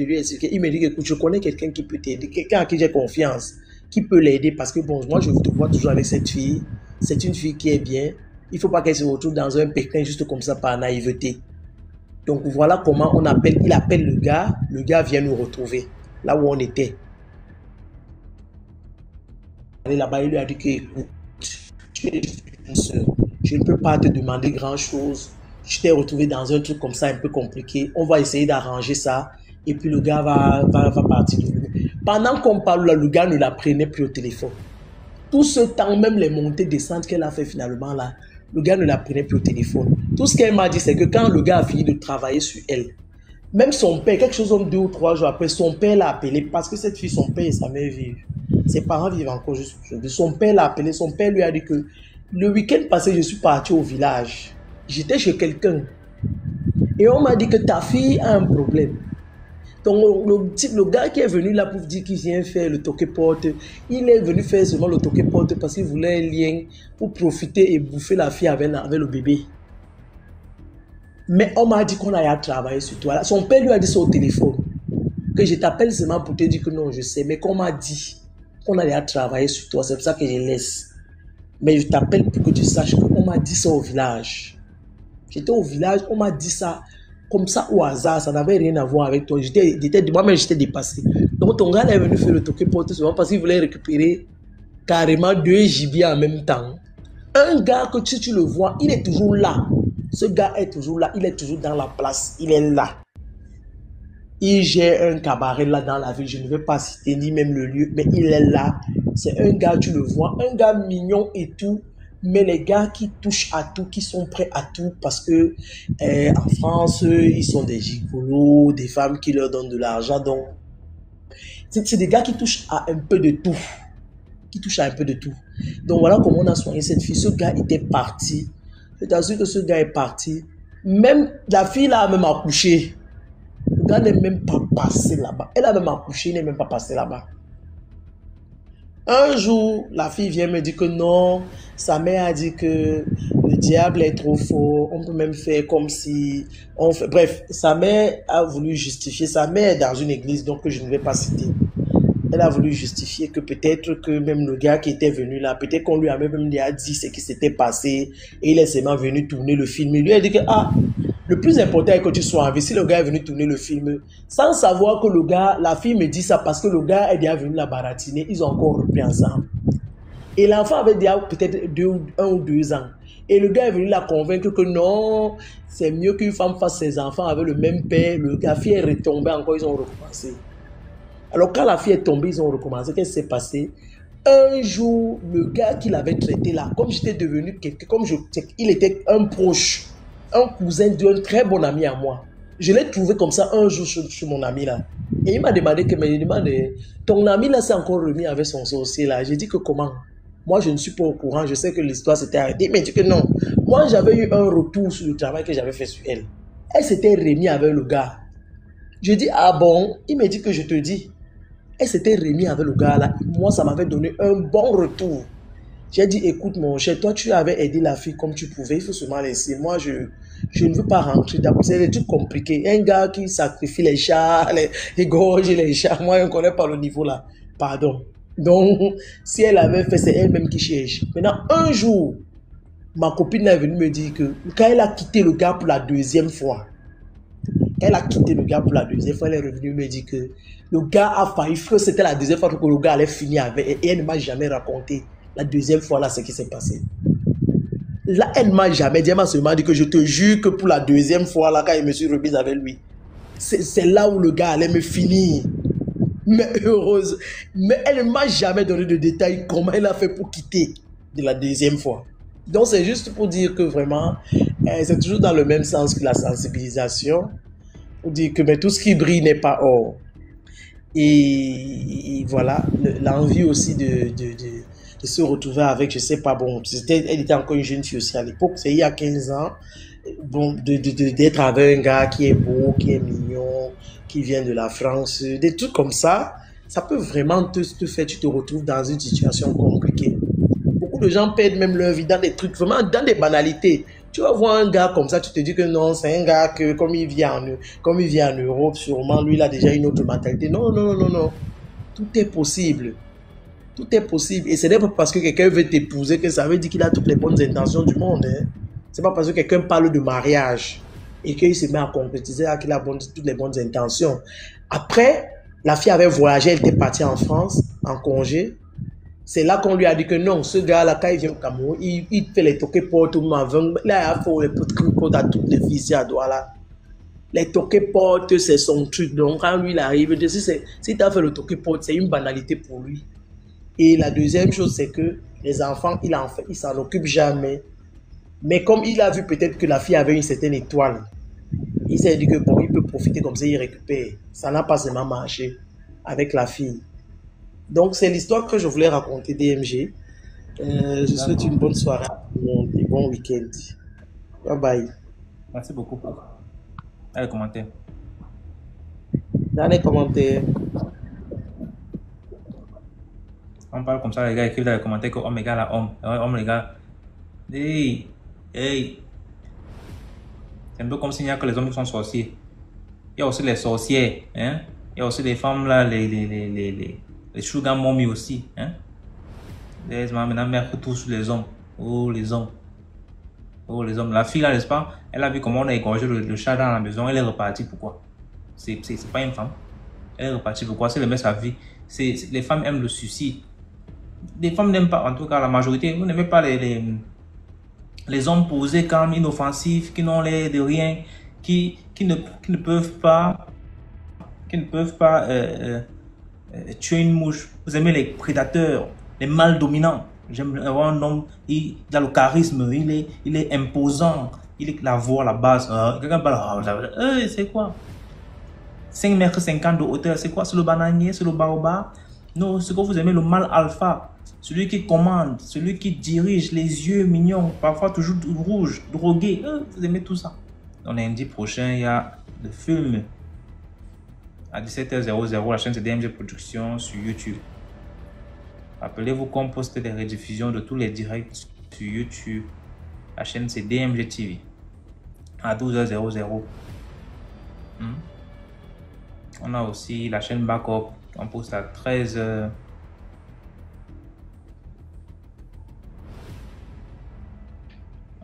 Il me dit, écoute, je connais quelqu'un qui peut t'aider, quelqu'un à qui j'ai confiance, qui peut l'aider parce que bon, moi je te vois toujours avec cette fille. C'est une fille qui est bien. Il ne faut pas qu'elle se retrouve dans un pékin juste comme ça par naïveté. Donc voilà comment on appelle. Il appelle le gars vient nous retrouver là où on était. Là-bas, il lui a dit que écoute, tu es une soeur. Je ne peux pas te demander grand-chose. Je t'ai retrouvé dans un truc comme ça un peu compliqué. On va essayer d'arranger ça. Et puis le gars va partir de lui. Pendant qu'on parle là, le gars ne la prenait plus au téléphone. Tout ce temps, même les montées descentes qu'elle a fait finalement là, le gars ne la prenait plus au téléphone. Tout ce qu'elle m'a dit, c'est que quand le gars a fini de travailler sur elle, même son père, quelque chose comme 2 ou 3 jours après, son père l'a appelé parce que cette fille, son père et sa mère vivent. Ses parents vivent encore juste aujourd'hui. Son père l'a appelé, son père lui a dit que le week-end passé, je suis parti au village. J'étais chez quelqu'un et on m'a dit que ta fille a un problème. Donc le gars qui est venu là pour dire qu'il vient faire le toqué-porte, il est venu faire seulement le toqué-porte parce qu'il voulait un lien pour profiter et bouffer la fille avec le bébé. Mais on m'a dit qu'on allait travailler sur toi. Son père lui a dit ça au téléphone, que je t'appelle seulement pour te dire que non, je sais, mais qu'on m'a dit qu'on allait travailler sur toi, c'est pour ça que je laisse. Mais je t'appelle pour que tu saches qu'on m'a dit ça au village. J'étais au village, on m'a dit ça comme ça au hasard, ça n'avait rien à voir avec toi. Moi-même, j'étais dépassé. Donc, ton gars est venu faire le toqué-porte seulement parce qu'il voulait récupérer carrément 2 gibiers en même temps. Un gars que tu le vois, il est toujours là. Ce gars est toujours là, il est toujours dans la place, il est là. Il gère un cabaret là dans la ville, je ne vais pas citer ni même le lieu, mais il est là. C'est un gars, tu le vois, un gars mignon et tout. Mais les gars qui touchent à tout, qui sont prêts à tout, parce que en France, ils sont des gigolos, des femmes qui leur donnent de l'argent. Donc, c'est des gars qui touchent à un peu de tout. Donc, voilà comment on a soigné cette fille. Ce gars était parti. Je t'assure que ce gars est parti. Même la fille là a même accouché. Le gars n'est même pas passé là-bas. Elle a même accouché, il n'est même pas passé là-bas. Un jour, la fille vient me dire que non, sa mère a dit que le diable est trop fort, on peut même faire comme si on fait... Bref, sa mère a voulu justifier, sa mère est dans une église, donc je ne vais pas citer. Elle a voulu justifier que peut-être que même le gars qui était venu là, peut-être qu'on lui a même dit ce qui s'était passé, et il est seulement venu tourner le film. Il lui a dit que, le plus important est que tu sois en vie. Si le gars est venu tourner le film, sans savoir que le gars, la fille me dit ça parce que le gars est déjà venu la baratiner, ils ont encore repris ensemble. Et l'enfant avait déjà peut-être 1 ou 2 ans. Et le gars est venu la convaincre que non, c'est mieux qu'une femme fasse ses enfants avec le même père. La fille est retombée encore, ils ont recommencé. Alors quand la fille est tombée, ils ont recommencé. Qu'est-ce qui s'est passé? Un jour, le gars qui l'avait traité là, comme j'étais devenu quelqu'un, il était un proche, un cousin d'un très bon ami à moi. Je l'ai trouvé comme ça un jour chez mon ami là. Et il m'a demandé ton ami là s'est encore remis avec son sorcier là. J'ai dit que comment? Moi je ne suis pas au courant, je sais que l'histoire s'était arrêtée. Mais il dit que non. Moi j'avais eu un retour sur le travail que j'avais fait sur elle. Elle s'était remise avec le gars. Je dis ah bon? Il me dit que je te dis. Elle s'était remise avec le gars là. Moi ça m'avait donné un bon retour. J'ai dit, écoute mon cher, toi tu avais aidé la fille comme tu pouvais, il faut seulement laisser. Moi je ne veux pas rentrer d'abord, c'est des trucs compliqués. Un gars qui sacrifie les chats, les gorges et les chats, moi je ne connais pas le niveau là. Pardon. Donc, si elle avait fait, c'est elle-même qui cherche. Maintenant, un jour, ma copine est venue me dire que quand elle a quitté le gars pour la 2e fois, elle est revenue me dire que le gars a failli, que c'était la 2e fois que le gars allait finir avec, et elle ne m'a jamais raconté. La 2e fois là, ce qui s'est passé. Là, elle ne m'a jamais dit, elle m'a seulement dit que je te jure que pour la deuxième fois, là, quand je me suis remise avec lui, c'est là où le gars allait me finir. Mais heureuse. Mais elle ne m'a jamais donné de détails comment elle a fait pour quitter de la deuxième fois. Donc, c'est juste pour dire que vraiment, c'est toujours dans le même sens que la sensibilisation. Pour dire que mais tout ce qui brille n'est pas or. Et voilà, l'envie aussi de se retrouver avec, je sais pas, bon, elle était encore une jeune fille aussi à l'époque, c'est il y a 15 ans, bon, d'être avec un gars qui est beau, qui est mignon, qui vient de la France, des trucs comme ça peut vraiment te faire, tu te retrouves dans une situation compliquée. Beaucoup de gens perdent même leur vie dans des trucs, vraiment dans des banalités. Tu vas voir un gars comme ça, tu te dis que non, c'est un gars que comme il vient en Europe, sûrement lui il a déjà une autre mentalité. Non, non, non, non, non. Tout est possible. Tout est possible. Et ce n'est pas parce que quelqu'un veut t'épouser que ça veut dire qu'il a toutes les bonnes intentions du monde. Hein. C'est pas parce que quelqu'un parle de mariage et qu'il se met à concrétiser qu'il a toutes les bonnes intentions. Après, la fille avait voyagé, elle était partie en France en congé. C'est là qu'on lui a dit que non, ce gars-là, quand il vient au Cameroun, il fait les toquets portes tout le monde. Là, il faut les portes à toutes les filles ici à Douala. Les toquets portes, c'est son truc. Donc, quand lui, il arrive, si tu as fait le toquet porte, c'est une banalité pour lui. Et la deuxième chose, c'est que les enfants, il s'en occupe jamais. Mais comme il a vu peut-être que la fille avait une certaine étoile, il s'est dit que bon, il peut profiter comme ça, il récupère. Ça n'a pas seulement marché avec la fille. Donc, c'est l'histoire que je voulais raconter, DMG. Je souhaite une bonne soirée à tout le monde et bon week-end. Bye bye.
Merci beaucoup pour les commentaires.
Dans les commentaires.
On parle comme ça, les gars écrivent dans les commentaires que homme égale à homme. Homme les gars. Hey, hey. C'est un peu comme s'il n'y a que les hommes qui sont sorciers. Il y a aussi les sorcières. Hein? Il y a aussi les femmes là, les sugar mommy aussi. Hein? Maintenant, merde tout sur les hommes. Oh, les hommes. Oh, les hommes. La fille là, n'est-ce pas? Elle a vu comment on a égorgé le chat dans la maison. Elle est repartie. Pourquoi? C'est pas une femme. Elle est repartie. Pourquoi? C'est le met sa vie. Les femmes aiment le suicide. Les femmes n'aiment pas, en tout cas la majorité, vous n'aimez pas les hommes posés, calmes, inoffensifs, qui n'ont l'air de rien, qui ne peuvent pas tuer une mouche. Vous aimez les prédateurs, les mâles dominants. J'aime avoir un homme, il a le charisme, il est imposant, il est la voix, la base. Quelqu'un parle, c'est quoi? 5,50 m de hauteur, c'est quoi? C'est le bananier, c'est le baobab? Non, ce que vous aimez, le mâle alpha, celui qui commande, celui qui dirige, les yeux mignons, parfois toujours rouges, drogués. Vous aimez tout ça. Donc, lundi prochain, il y a le film à 17h00. La chaîne c'est DMG Productions sur YouTube. Rappelez-vous qu'on poste des rediffusions de tous les directs sur YouTube. La chaîne c'est DMG TV à 12h00. On a aussi la chaîne Backup. On poste à 13h.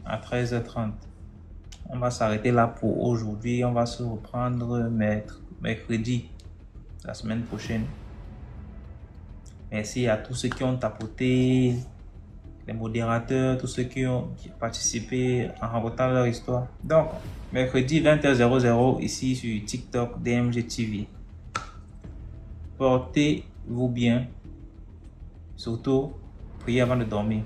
À 13h30. On va s'arrêter là pour aujourd'hui. On va se reprendre mercredi, la semaine prochaine. Merci à tous ceux qui ont tapoté, les modérateurs, tous ceux qui ont participé en racontant leur histoire. Donc, mercredi 20h00 ici sur TikTok DMG TV. Portez-vous bien. Surtout, priez avant de dormir.